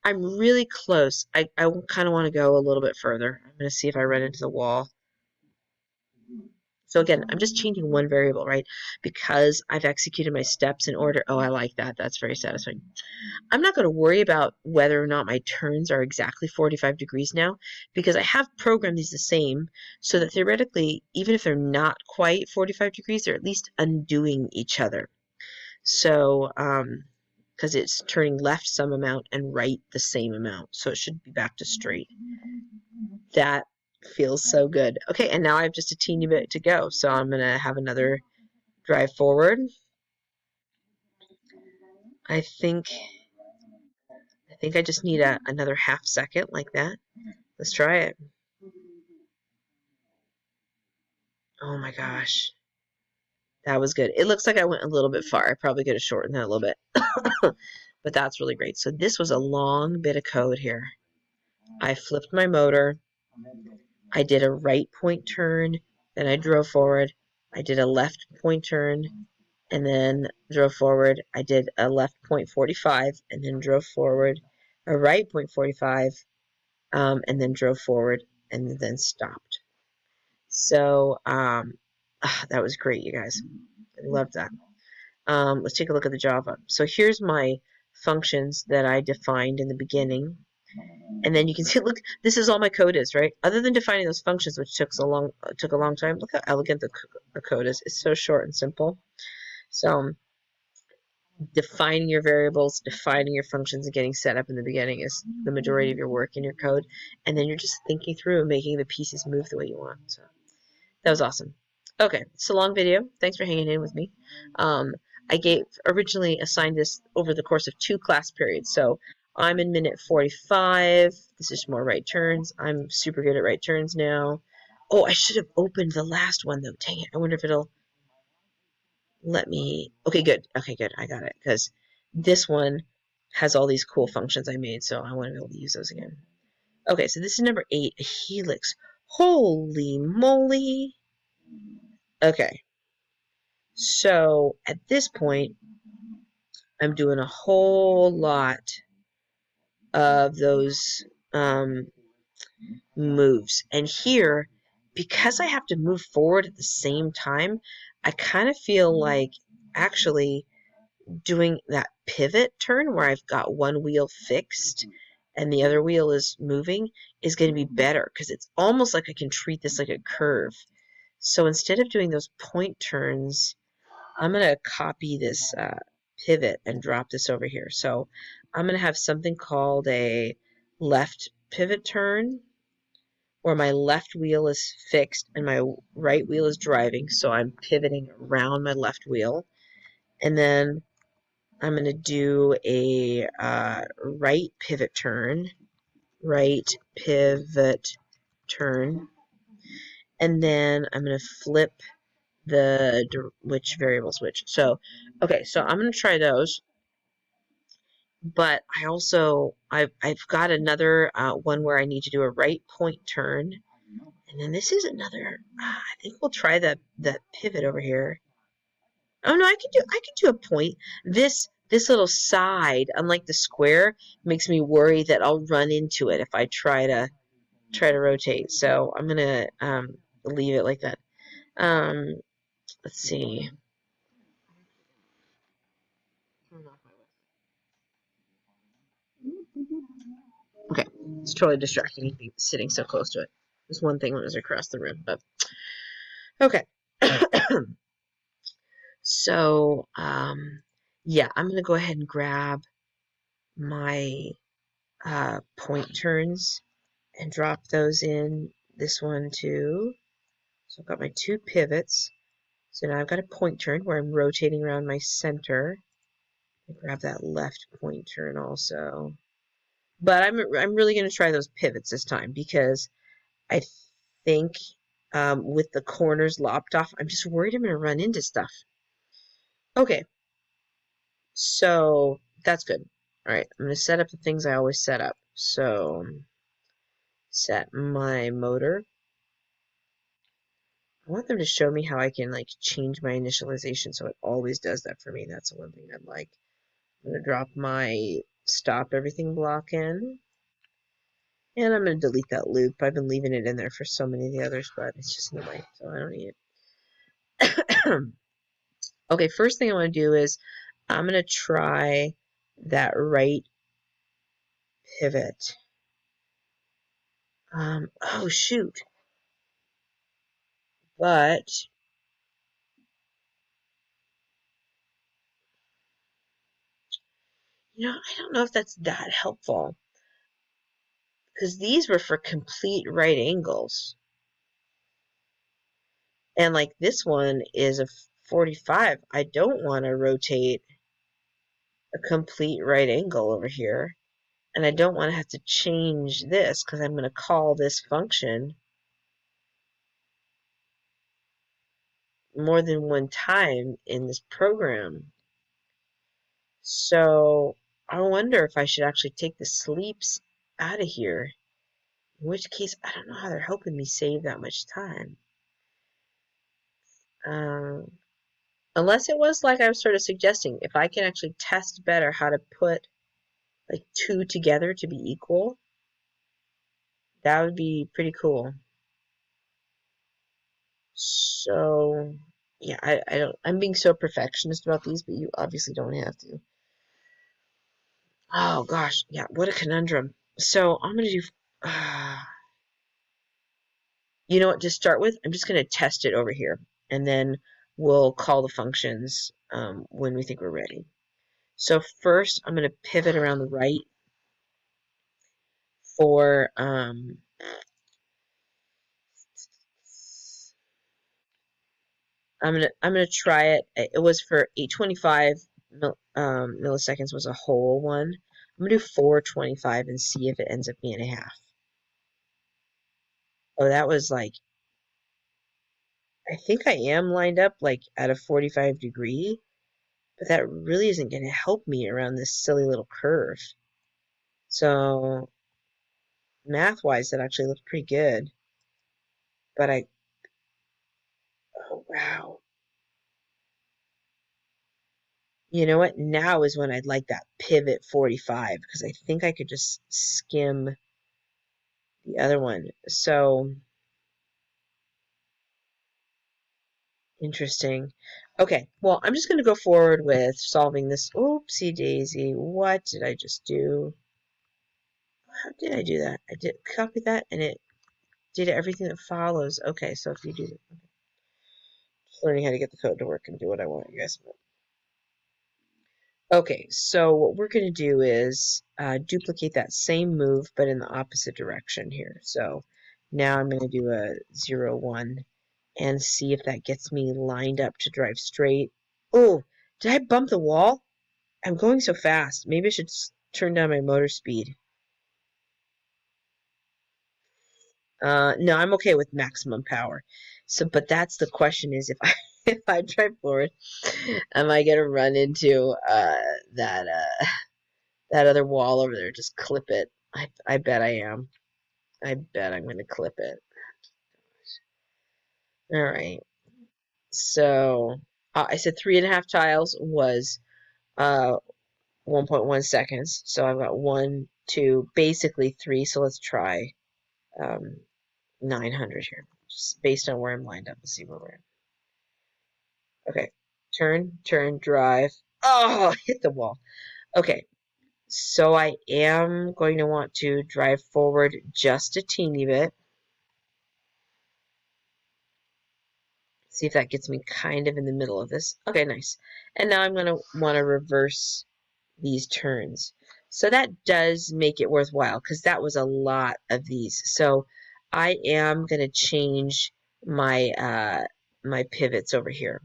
I'm really close. I kind of want to go a little bit further. I'm going to see if I run into the wall. So again, I'm just changing one variable, right? Because I've executed my steps in order. Oh, I like that. That's very satisfying. I'm not going to worry about whether or not my turns are exactly 45 degrees now because I have programmed these the same so that theoretically, even if they're not quite 45 degrees, they're at least undoing each other. So, because it's turning left some amount and right the same amount. So it should be back to straight. That feels so good. Okay, and now I have just a teeny bit to go. So I'm going to have another drive forward. I think I just need another half second like that. Let's try it. Oh my gosh. That was good. It looks like I went a little bit far. I probably could have shortened that a little bit. but that's really great. So this was a long bit of code here. I flipped my motor. I did a right point turn, then I drove forward. I did a left point turn, and then drove forward. I did a left point 45, and then drove forward. A right point 45, and then drove forward, and then stopped. So that was great, you guys. I loved that. Let's take a look at the Java. So here's my functions that I defined in the beginning. And then you can see, look, this is all my code is, right? Other than defining those functions, which took a long time. Look how elegant the code is. It's so short and simple. So defining your variables, defining your functions, and getting set up in the beginning is the majority of your work in your code. And then you're just thinking through and making the pieces move the way you want. So that was awesome. Okay, it's a long video. Thanks for hanging in with me. I originally assigned this over the course of 2 class periods. So I'm in minute 45. This is more right turns. I'm super good at right turns now. Oh, I should have opened the last one though. Dang it. I wonder if it'll let me. Okay, good. Okay, good. I got it. Because this one has all these cool functions I made, so I want to be able to use those again. Okay, so this is number 8, a helix. Holy moly. Okay, so at this point, I'm doing a whole lot of those moves. And here, because I have to move forward at the same time, I kind of feel like actually doing that pivot turn where I've got one wheel fixed and the other wheel is moving is going to be better because it's almost like I can treat this like a curve. So instead of doing those point turns, I'm going to copy this pivot and drop this over here. So I'm going to have something called a left pivot turn where my left wheel is fixed and my right wheel is driving. So I'm pivoting around my left wheel. And then I'm going to do a right pivot turn, right pivot turn. And then I'm going to flip which variables which. So, okay, so I'm going to try those. But I've got another one where I need to do a right point turn. And then this is another, I think we'll try the pivot over here. Oh no, I can do a point. This little side, unlike the square, makes me worry that I'll run into it if I try to rotate. So I'm gonna leave it like that. Let's see. Okay, it's totally distracting me sitting so close to it. There's one thing when it was across the room, but okay. So, yeah, I'm gonna go ahead and grab my point turns and drop those in this one too. So I've got my 2 pivots. So now I've got a point turn where I'm rotating around my center. I grab that left point turn also. But I'm really going to try those pivots this time because I think with the corners lopped off, I'm just worried I'm going to run into stuff. Okay, so that's good. All right, I'm going to set up the things I always set up. So set my motor. I want them to show me how I can like change my initialization so it always does that for me. That's the one thing I'd like. I'm going to drop my stop everything block in. And I'm going to delete that loop. I've been leaving it in there for so many of the others, but it's just in the way, so I don't need it. Okay, first thing I want to do is I'm going to try that right pivot. Oh, shoot. But, I don't know if that's that helpful. Because these were for complete right angles. And like this one is a 45. I don't want to rotate a complete right angle over here. And I don't want to have to change this because I'm going to call this function more than one time in this program. So I wonder if I should actually take the sleeps out of here. In which case, I don't know how they're helping me save that much time. Um, Unless it was like I was sort of suggesting, if I can actually test better how to put like two together to be equal, that would be pretty cool. So, yeah, I don't, I'm being so perfectionist about these, but you obviously don't have to. Oh gosh, yeah, what a conundrum. So I'm gonna do, uh, you know what, to start with, I'm just gonna test it over here, and then we'll call the functions when we think we're ready. So first, I'm gonna pivot around the right for I'm gonna try it. It was for 825 milliseconds was a whole one. I'm gonna do 425 and see if it ends up being a half. Oh, that was like, I think I am lined up like at a 45 degree, but that really isn't gonna help me around this silly little curve. So math wise, that actually looked pretty good. But oh wow. You know what? Now is when I'd like that pivot 45 because I think I could just skim the other one. So interesting. Okay, well, I'm just going to go forward with solving this. Oopsie daisy. What did I just do? How did I do that? I did copy that and it did everything that follows. Okay, so if you do, just learning how to get the code to work and do what I want, you guys. Okay, so what we're going to do is duplicate that same move, but in the opposite direction here. So now I'm going to do a 0, 1 and see if that gets me lined up to drive straight. Oh, did I bump the wall? I'm going so fast. Maybe I should turn down my motor speed. No, I'm okay with maximum power. So, but that's the question is if I if I drive forward, am I gonna run into that other wall over there? Just clip it. I bet I am. I bet I'm gonna clip it. All right. So I said 3.5 tiles was 1.1 seconds. So I've got 1, 2, basically 3. So let's try 900 here, just based on where I'm lined up. Let's see where we're at. Okay, turn, drive. Oh, hit the wall. Okay, so I am going to want to drive forward just a teeny bit. See if that gets me kind of in the middle of this. Okay, nice. And now I'm going to want to reverse these turns. So that does make it worthwhile because that was a lot of these. So I am going to change my my pivots over here.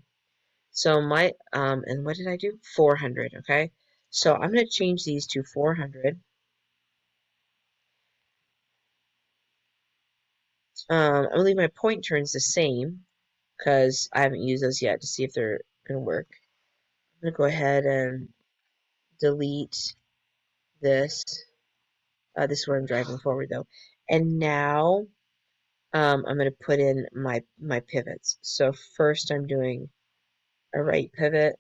So my and what did I do? 400, okay? So I'm going to change these to 400. I'm going to leave my point turns the same because I haven't used those yet to see if they're going to work. I'm going to go ahead and delete this. This is where I'm driving forward though. And now I'm going to put in my pivots. So first I'm doing a right pivot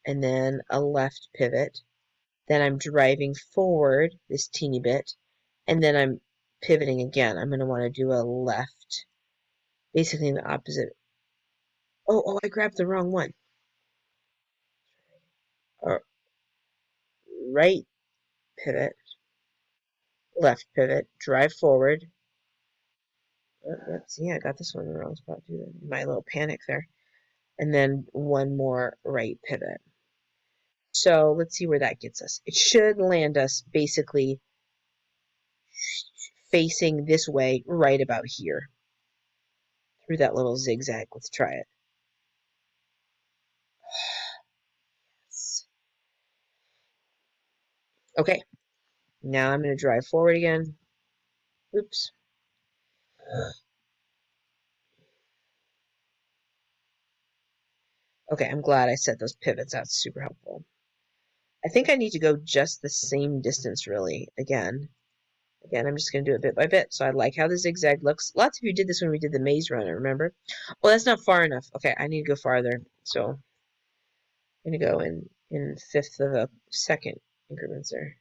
and then a left pivot. Then I'm driving forward this teeny bit and then I'm pivoting again. I'm going to want to do a left, basically in the opposite. Oh, I grabbed the wrong one. Or right pivot, left pivot, drive forward. See, I got this one in the wrong spot too. My little panic there. And then one more right pivot. So let's see where that gets us. It should land us basically facing this way right about here through that little zigzag. Let's try it. Okay, now I'm going to drive forward again. Oops. Okay, I'm glad I set those pivots. That's super helpful. I think I need to go just the same distance, really, again. Again, I'm just going to do it bit by bit. So I like how the zigzag looks. Lots of you did this when we did the maze runner, remember? Well, that's not far enough. Okay, I need to go farther. So I'm going to go in fifth of a second increments there.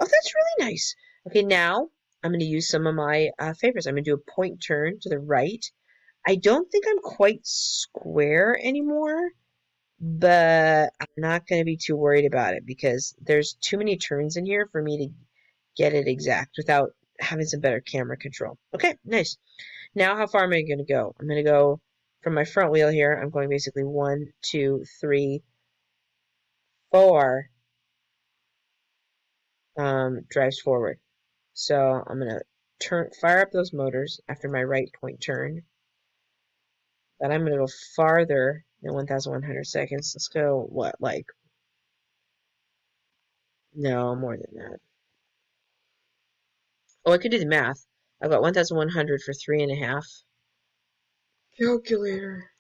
Oh, that's really nice. Okay, now I'm going to use some of my favorites. I'm going to do a point turn to the right. I don't think I'm quite square anymore, but I'm not going to be too worried about it because there's too many turns in here for me to get it exact without having some better camera control. Okay, nice. Now how far am I going to go? I'm going to go from my front wheel here. I'm going basically 1, 2, 3, 4 drives forward. So I'm going to fire up those motors after my right point turn. But I'm going to go farther than 1,100 seconds. Let's go, what, like, no, more than that. Oh, I could do the math. I've got 1,100 for 3.5. Calculator.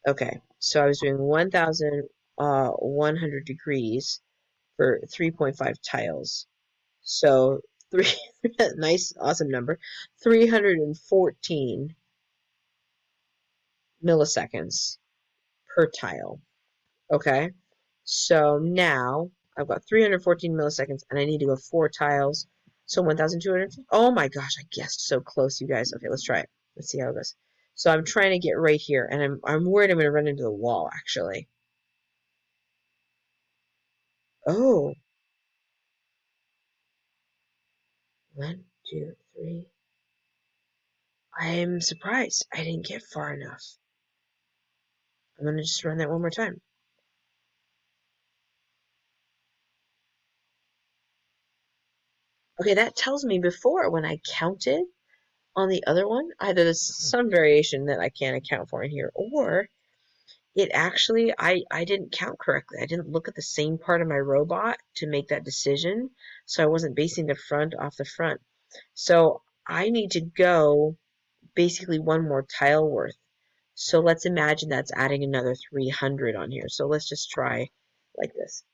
Okay, so I was doing 1,100 degrees for 3.5 tiles. So three, nice, awesome number. 314 milliseconds per tile. Okay, so now I've got 314 milliseconds, and I need to go 4 tiles. So 1,200. Oh my gosh, I guessed so close, you guys. Okay, let's try it. Let's see how it goes. So I'm trying to get right here, and I'm worried I'm going to run into the wall, actually. Oh, 1, 2, 3. I'm surprised I didn't get far enough. I'm going to just run that one more time. Okay, that tells me before when I counted on the other one, either there's some variation that I can't account for in here, or it actually, I didn't count correctly. I didn't look at the same part of my robot to make that decision, so I wasn't basing the front off the front. So I need to go basically one more tile worth. So let's imagine that's adding another 300 on here. So let's just try like this.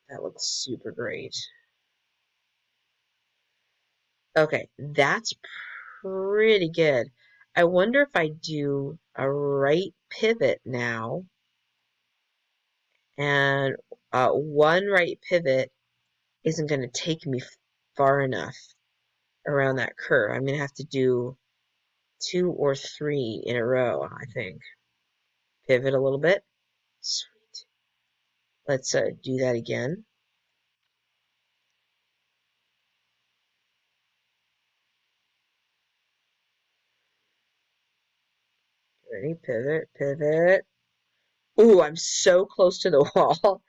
That looks super great. Okay, that's pretty good. I wonder if I do a right pivot now, and one right pivot isn't going to take me far enough around that curve. I'm going to have to do 2 or 3 in a row, I think. Pivot a little bit. Sweet. Let's do that again. Ready? Pivot, pivot. Ooh, I'm so close to the wall.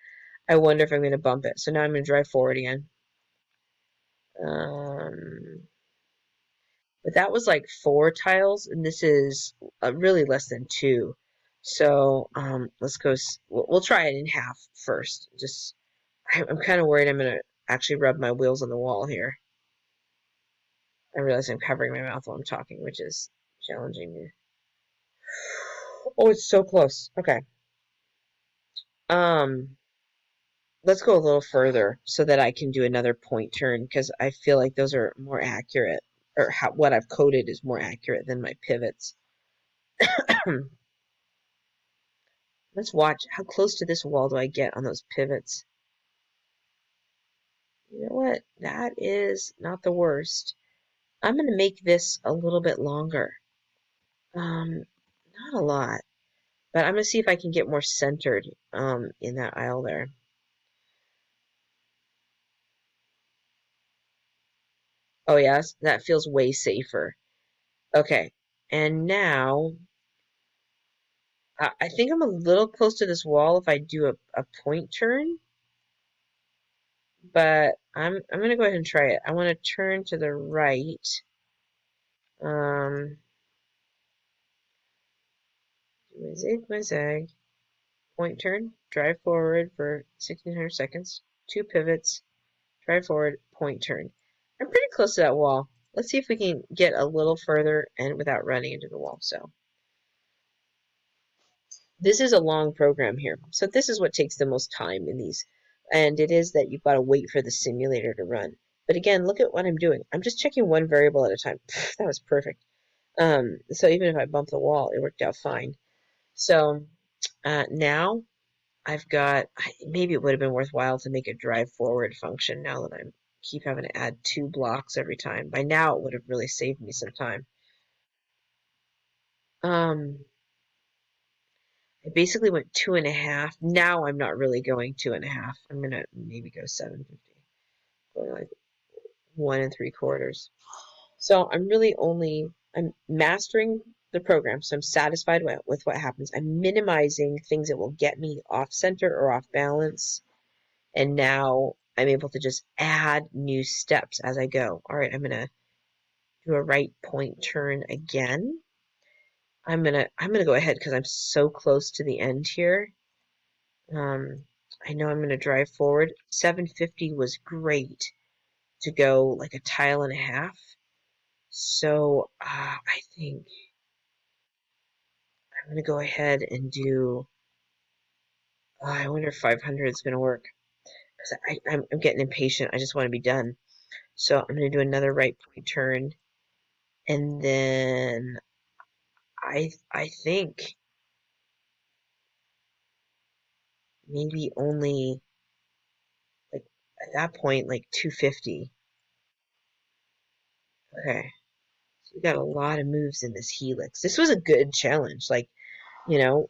I wonder if I'm going to bump it. So now I'm going to drive forward again. But that was like 4 tiles, and this is really less than 2. So let's go. We'll try it in half first. Just I'm kind of worried I'm going to actually rub my wheels on the wall here. I realize I'm covering my mouth while I'm talking, which is challenging me. Oh, it's so close. Okay. Um, let's go a little further so that I can do another point turn because I feel like those are more accurate, or what I've coded is more accurate than my pivots. Let's watch how close to this wall do I get on those pivots. You know what? That is not the worst. I'm going to make this a little bit longer. Not a lot, but I'm going to see if I can get more centered in that aisle there. Oh yes, that feels way safer. Okay, and now I think I'm a little close to this wall if I do a point turn, but I'm gonna go ahead and try it. I want to turn to the right. Um, my zag, point turn, drive forward for 1600 seconds, 2 pivots, drive forward, point turn. I'm pretty close to that wall. Let's see if we can get a little further and without running into the wall. So This is a long program here. So this is what takes the most time in these. And it is that you've got to wait for the simulator to run. But again, look at what I'm doing. I'm just checking one variable at a time. That was perfect. So even if I bump the wall, it worked out fine. So now I've got, maybe it would have been worthwhile to make a drive forward function now that I keep having to add 2 blocks every time. By now it would have really saved me some time. Um, I basically went 2.5. Now I'm not really going 2.5. I'm gonna maybe go 750, going like 1 3/4. So I'm really I'm mastering the program, so I'm satisfied with what happens. I'm minimizing things that will get me off center or off balance. And now I'm able to just add new steps as I go. All right, I'm gonna do a right point turn again. I'm gonna go ahead because I'm so close to the end here. I know I'm gonna drive forward. 750 was great to go like a tile and a half. So I think I'm gonna go ahead and do. I wonder if 500 is gonna work because I'm getting impatient. I just want to be done. So I'm gonna do another right point turn, and then I think maybe only like at that point like 250. Okay, so we got a lot of moves in this helix. This was a good challenge. Like, you know,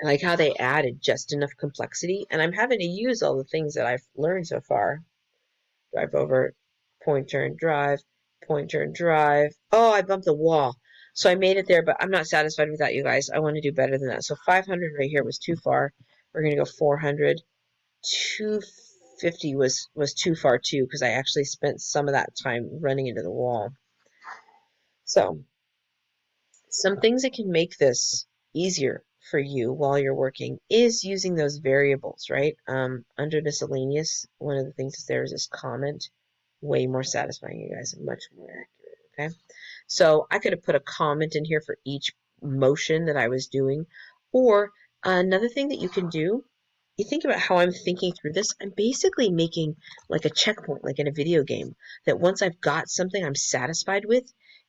I like how they added just enough complexity, and I'm having to use all the things that I've learned so far. Drive over, point turn drive, point turn drive. Oh, I bumped the wall. So I made it there, but I'm not satisfied with that, you guys. I want to do better than that. So 500 right here was too far. We're going to go 400. 250 was too far too because I actually spent some of that time running into the wall. So some things that can make this easier for you while you're working is using those variables, right? Under miscellaneous, one of the things there is this comment. Way more satisfying, you guys, much more accurate, okay? So I could have put a comment in here for each motion that I was doing. Or another thing that you can do, you think about how I'm thinking through this. I'm basically making like a checkpoint, like in a video game, that once I've got something I'm satisfied with,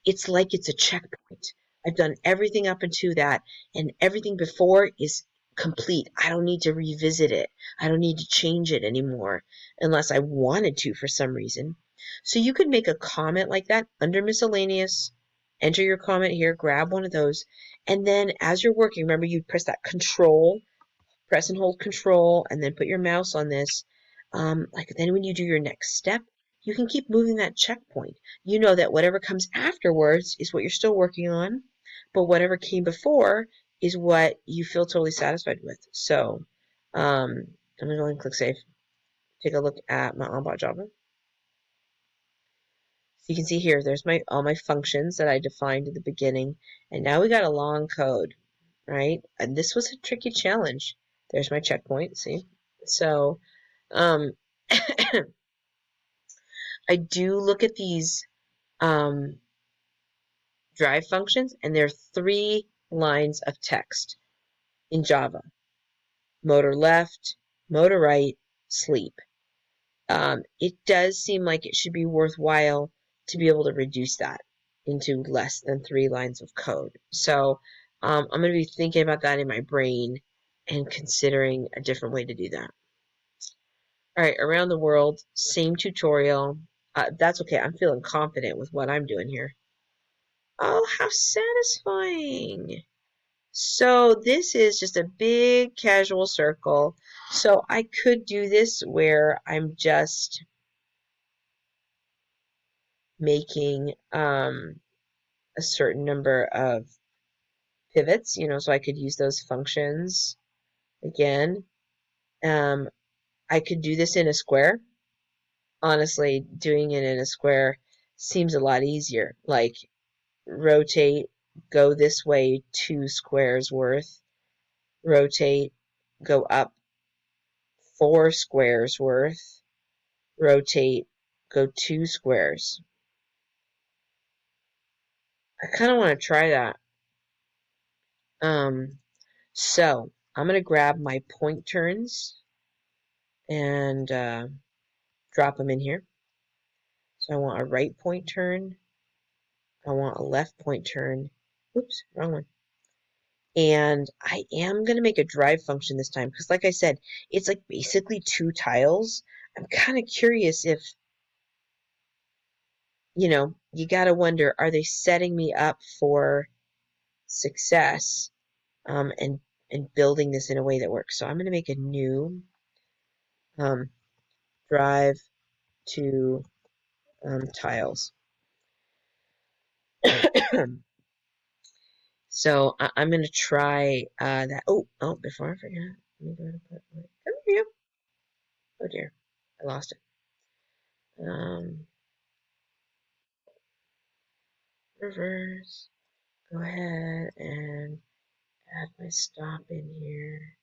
it's like it's a checkpoint. I've done everything up until that, and everything before is complete. I don't need to revisit it. I don't need to change it anymore unless I wanted to for some reason. So you could make a comment like that under miscellaneous, enter your comment here, grab one of those, and then as you're working, remember you press that control, press and hold control, and then put your mouse on this. Like then when you do your next step, you can keep moving that checkpoint. You know that whatever comes afterwards is what you're still working on, but whatever came before is what you feel totally satisfied with. So I'm gonna go and click save. Take a look at my onboard Java. So you can see here, there's all my functions that I defined at the beginning. And now we got a long code, right? And this was a tricky challenge. There's my checkpoint, see? So um, I do look at these um, drive functions, and there are 3 lines of text in Java. Motor left, motor right, sleep. It does seem like it should be worthwhile to be able to reduce that into less than 3 lines of code. So I'm going to be thinking about that in my brain and considering a different way to do that. All right, around the world, same tutorial. That's okay. I'm feeling confident with what I'm doing here. Oh, how satisfying. So this is just a big casual circle. So I could do this where I'm just making a certain number of pivots, so I could use those functions again. Um, I could do this in a square. Honestly, doing it in a square seems a lot easier. Like rotate, go this way 2 squares worth, rotate, go up 4 squares worth, rotate, go 2 squares. I kind of want to try that. Um, So I'm going to grab my point turns and drop them in here. So I want a right point turn. I want a left point turn. Oops, wrong one. And I am going to make a drive function this time because, like I said, it's like basically two tiles. I'm kind of curious if, you got to wonder, are they setting me up for success and building this in a way that works? So I'm going to make a new um, drive to tiles. So I'm going to try that. Oh, before I forget, let me go ahead and put my, come here. Oh dear, I lost it. Reverse. Go ahead and add my stop in here.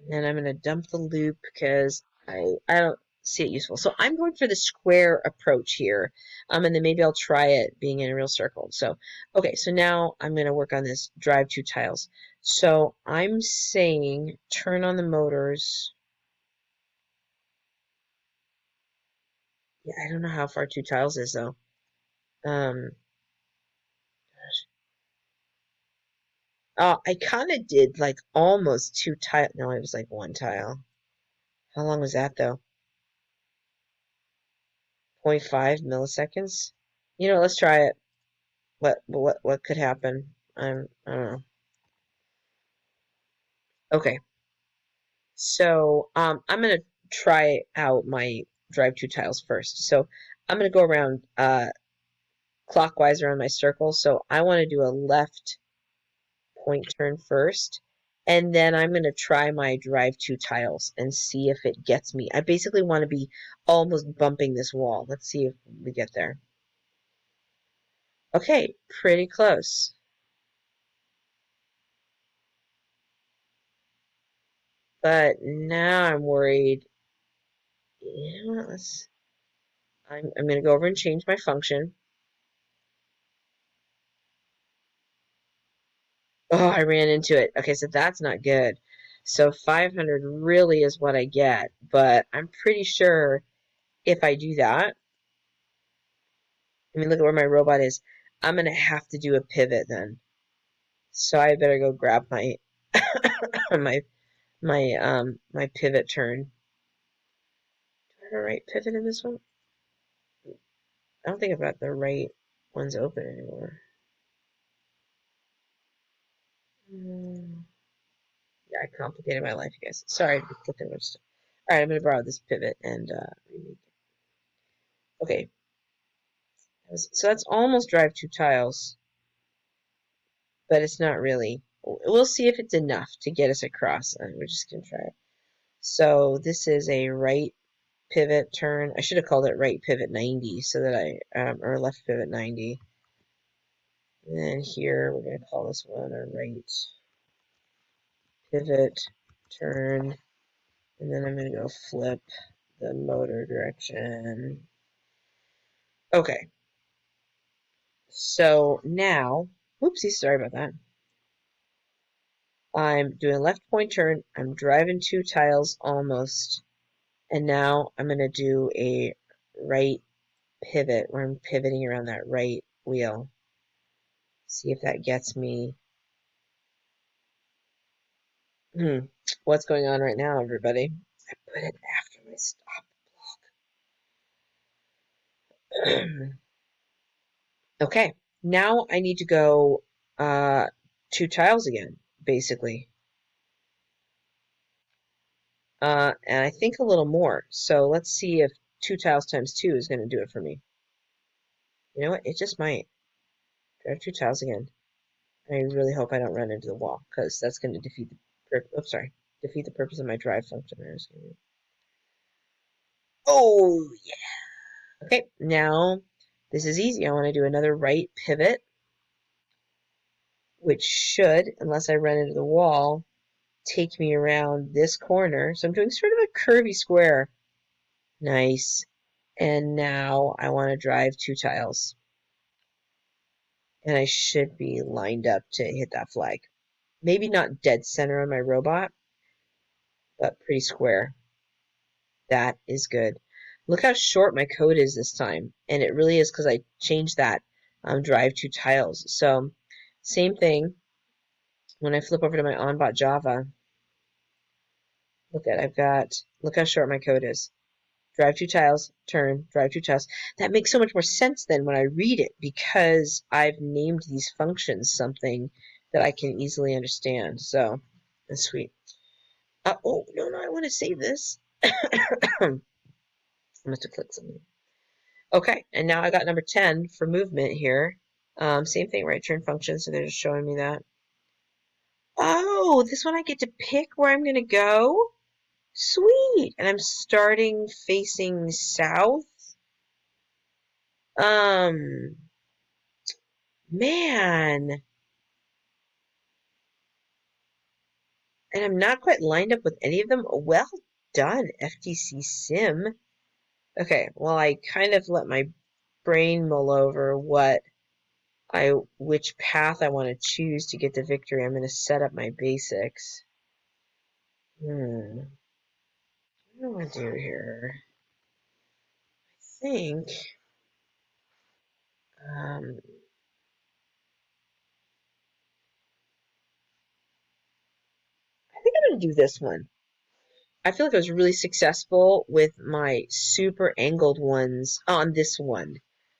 And then I'm going to dump the loop because I don't see it useful. So I'm going for the square approach here. And then maybe I'll try it being in a real circle. So, okay, so now I'm going to work on this drive two tiles. So I'm saying turn on the motors. Yeah, I don't know how far two tiles is though. Um, I kind of did like almost two tile. No, it was like one tile. How long was that though? 0.5 milliseconds. Let's try it. What could happen? I don't know. Okay, so I'm gonna try out my drive two tiles first. So I'm gonna go around clockwise around my circle. So I want to do a left point turn first, and then I'm gonna try my drive two tiles and see if it gets me. I basically want to be almost bumping this wall. Let's see if we get there. Okay, pretty close. But now I'm worried. Let's. I'm going to go over and change my function. Oh, I ran into it. Okay, so that's not good. So 500 really is what I get, but I'm pretty sure if I do that, I mean, look at where my robot is. I'm going to have to do a pivot then. So I better go grab my my pivot turn. Do I have a right pivot in this one? I don't think I've got the right ones open anymore. Yeah, I complicated my life, you guys. Sorry to get there much stuff. All right, I'm going to borrow this pivot and remake it. Okay, so that's almost drive two tiles, but it's not really. We'll see if it's enough to get us across. We're just going to try it. So this is a right pivot turn. I should have called it right pivot 90 so that or left pivot 90. And then here we're going to call this one a right pivot turn. And then I'm going to go flip the motor direction. Okay. So now, whoopsie, sorry about that. I'm doing a left point turn. I'm driving two tiles almost. And now I'm going to do a right pivot where I'm pivoting around that right wheel. See if that gets me. What's going on right now, everybody? I put it after my stop block. Okay, now I need to go two tiles again, basically. And I think a little more. So let's see if two tiles times two is going to do it for me. You know what? It just might. Drive two tiles again. I really hope I don't run into the wall because that's going to defeat defeat the purpose of my drive function. Oh yeah. Okay, now this is easy. I want to do another right pivot, which should, unless I run into the wall, take me around this corner. So I'm doing sort of a curvy square. Nice. And now I want to drive two tiles. And I should be lined up to hit that flag. Maybe not dead center on my robot, but pretty square. That is good. Look how short my code is this time. And it really is because I changed that drive to tiles. So same thing. When I flip over to my onbot Java, look how short my code is. Drive two tiles, turn, drive two tiles. That makes so much more sense then when I read it because I've named these functions something that I can easily understand. So that's sweet. Oh, no, I want to save this. I must have clicked something. Okay, and now I got number 10 for movement here. Same thing, right turn function, so they're just showing me that. Oh, this one I get to pick where I'm going to go? Sweet! And I'm starting facing south. Um, man. And I'm not quite lined up with any of them. Well done, FTC Sim. Okay, well, I kind of let my brain mull over which path I want to choose to get the victory. I'm going to set up my basics. What do I do here? I think, um, I'm going to do this one. I feel like I was really successful with my super angled ones on this one.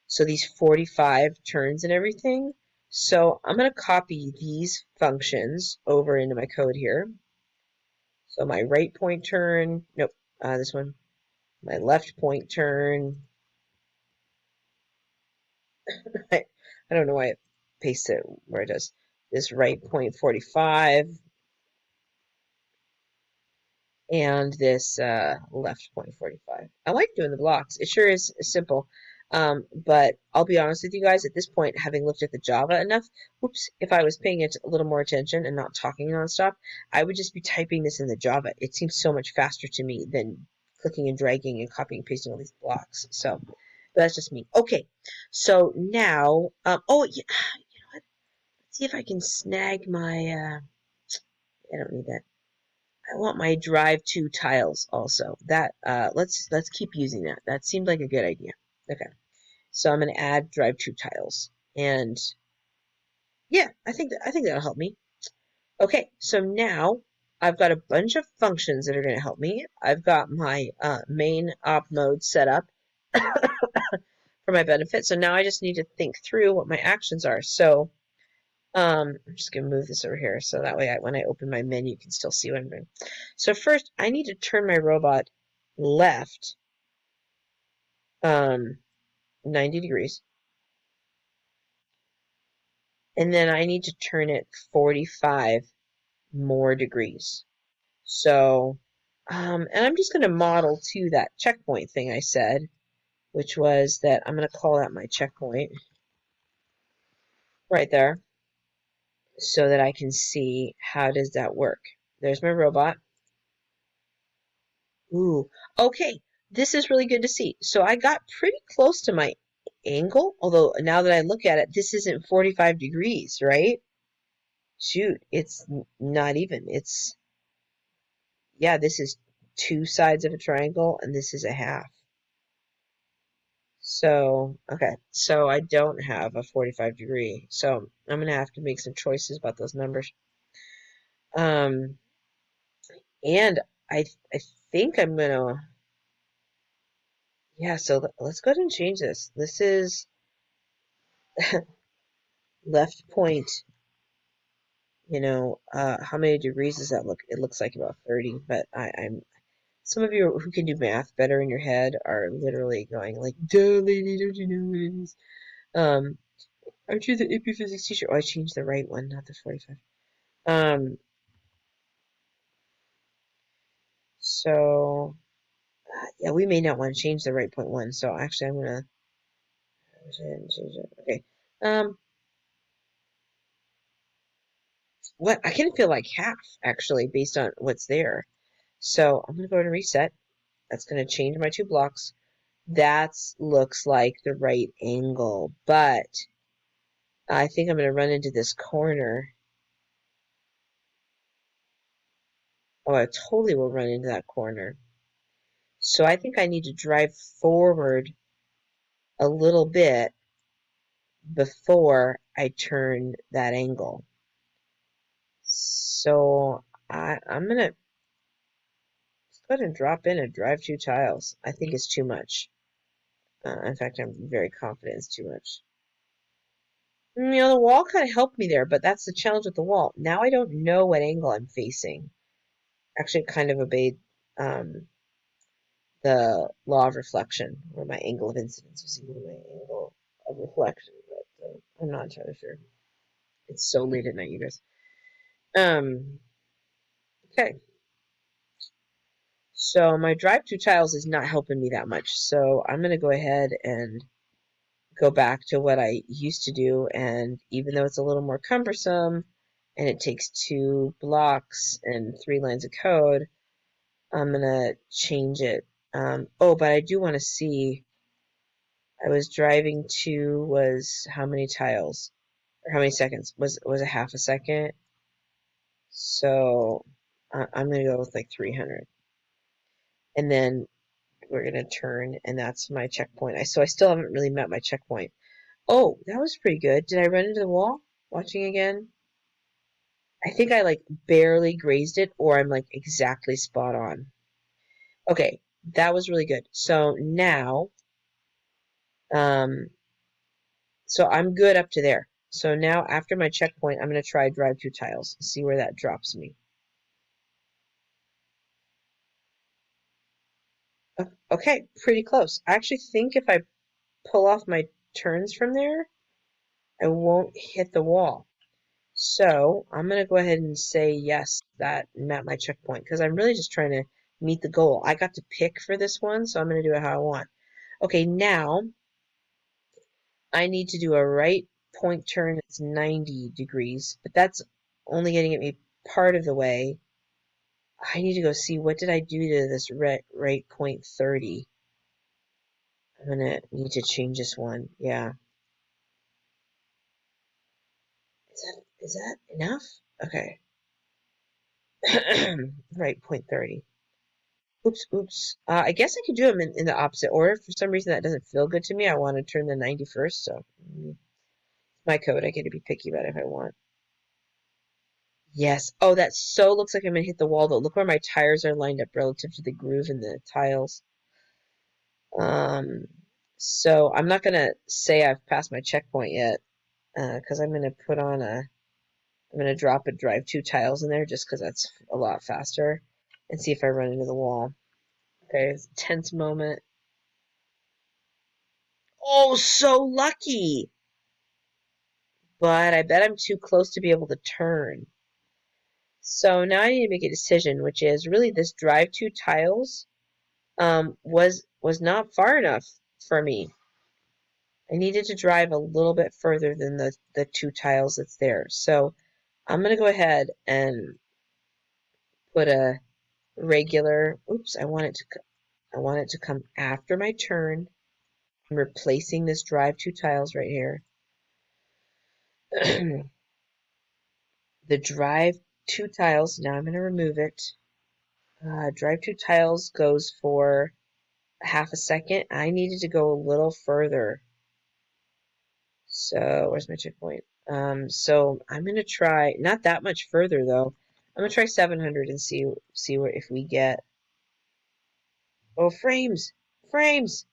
So these 45 turns and everything. So I'm going to copy these functions over into my code here. So my right point turn, nope, this one. My left point turn. I don't know why it pastes it where it does. This right point 45. And this left point 45. I like doing the blocks. It sure is simple. But I'll be honest with you guys, at this point, having looked at the Java enough, if I was paying it a little more attention and not talking nonstop, I would just be typing this in the Java. It seems so much faster to me than clicking and dragging and copying and pasting all these blocks. So, but that's just me. Okay, so now, oh, yeah, you know what? Let's see if I can snag my, I don't need that. I want my drive to tiles also. That let's keep using that. That seemed like a good idea. Okay. So I'm going to add drive to tiles. And yeah, I think that'll help me. Okay. So now I've got a bunch of functions that are going to help me. I've got my main op mode set up for my benefit. So now I just need to think through what my actions are. So I'm just going to move this over here so that way when I open my menu, you can still see what I'm doing. So first, I need to turn my robot left 90 degrees. And then I need to turn it 45 more degrees. So, and I'm just going to model to that checkpoint thing I said, which was that I'm going to call that my checkpoint right there so that I can see how does that work. There's my robot. Ooh, okay. This is really good to see. So I got pretty close to my angle, although now that I look at it, this isn't 45 degrees, right? Shoot, it's not even. Yeah, this is two sides of a triangle, and this is a half. So, okay, so I don't have a 45 degree. So I'm gonna have to make some choices about those numbers. Um, and I think I'm gonna, yeah, so let's go ahead and change this. This is left point, how many degrees does that look? It looks like about 30, but I'm some of you who can do math better in your head are literally going like, duh, lady, don't you know what it is? Aren't you the AP Physics teacher? Oh, I changed the right one, not the 45. So, yeah, we may not want to change the right point one, so actually I'm gonna change it. Okay. What? I can feel like half, actually, based on what's there. So I'm gonna go to reset. That's gonna change my two blocks. That looks like the right angle, but I think I'm going to run into this corner. Oh, I totally will run into that corner. So I think I need to drive forward a little bit before I turn that angle. So I'm going to go ahead and drop in and drive 2 tiles. I think it's too much. In fact, I'm very confident it's too much. The wall kind of helped me there, but that's the challenge with the wall. Now I don't know what angle I'm facing. Actually, it kind of obeyed um, the law of reflection, where my angle of incidence was equal to my angle of reflection, but I'm not entirely sure. It's so late at night, you guys. Um, okay. So my drive 2 tiles is not helping me that much. So I'm going to go ahead and go back to what I used to do. And even though it's a little more cumbersome and it takes 2 blocks and 3 lines of code, I'm going to change it. Oh, but I do want to see, I was driving to, was how many tiles? Or how many seconds? Was it half a second? So I'm going to go with like 300. And then we're going to turn, and that's my checkpoint. So I still haven't really met my checkpoint. Oh, that was pretty good. Did I run into the wall? Watching again? I think I like barely grazed it, or I'm like exactly spot on. Okay, that was really good. So now, um, so I'm good up to there. So now after my checkpoint, I'm going to try drive 2 tiles, see where that drops me. Okay, pretty close. I actually think if I pull off my turns from there, I won't hit the wall. So I'm going to go ahead and say yes, that met my checkpoint, because I'm really just trying to meet the goal. I got to pick for this one, so I'm going to do it how I want. Okay, now I need to do a right point turn that's 90 degrees, but that's only getting at me part of the way. I need to go see what did I do to this right point 30. I'm going to need to change this one. Yeah. Is that enough? Okay. Right point 30. Oops, oops. I guess I could do them in the opposite order. For some reason, that doesn't feel good to me. I want to turn the 90 first, so my code. I get to be picky about it if I want. Yes. Oh, that so looks like I'm going to hit the wall, though. Look where my tires are lined up relative to the groove in the tiles. Um, so I'm not going to say I've passed my checkpoint yet, because I'm going to put on I'm going to drop a drive 2 tiles in there just because that's a lot faster, and see if I run into the wall. Okay, it's a tense moment. Oh, so lucky! But I bet I'm too close to be able to turn. So now I need to make a decision, which is really this drive 2 tiles was not far enough for me. I needed to drive a little bit further than the 2 tiles that's there. So I'm gonna go ahead and put a regular. Oops, I want it to come after my turn. I'm replacing this drive 2 tiles right here. The drive 2 tiles. Now I'm going to remove it. Drive 2 tiles goes for half a second. I needed to go a little further. So where's my checkpoint? So I'm gonna try not that much further though. I'm gonna try 700 and see what if we get. Oh, frames, frames.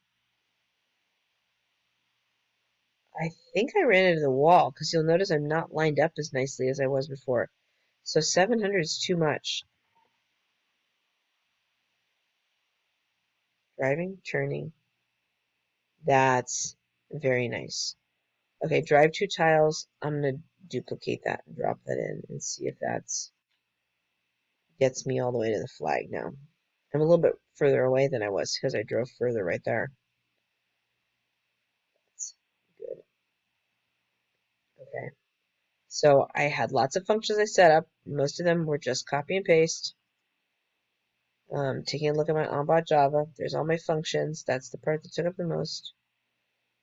I think I ran into the wall because you'll notice I'm not lined up as nicely as I was before. So 700 is too much. Driving, turning. That's very nice. Okay, drive 2 tiles. I'm gonna duplicate that and drop that in and see if that's gets me all the way to the flag now. I'm a little bit further away than I was because I drove further right there. That's good. Okay. So I had lots of functions I set up. Most of them were just copy and paste. Taking a look at my onBot Java. There's all my functions. That's the part that took up the most.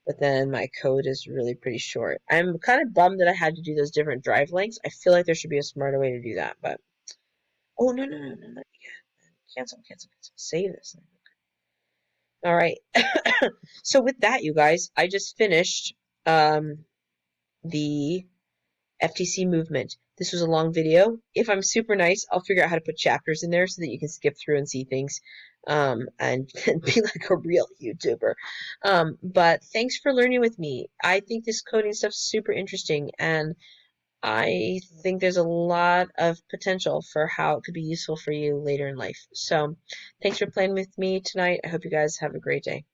but then my code is really pretty short. I'm kind of bummed that I had to do those different drive lengths. I feel like there should be a smarter way to do that, but oh no no no no not yet. Cancel cancel cancel. Save this. All right. So with that, you guys, I just finished um the FTC movement. This was a long video. If I'm super nice, I'll figure out how to put chapters in there so that you can skip through and see things and be like a real YouTuber. But thanks for learning with me. I think this coding stuff's super interesting, and I think there's a lot of potential for how it could be useful for you later in life. So thanks for playing with me tonight. I hope you guys have a great day.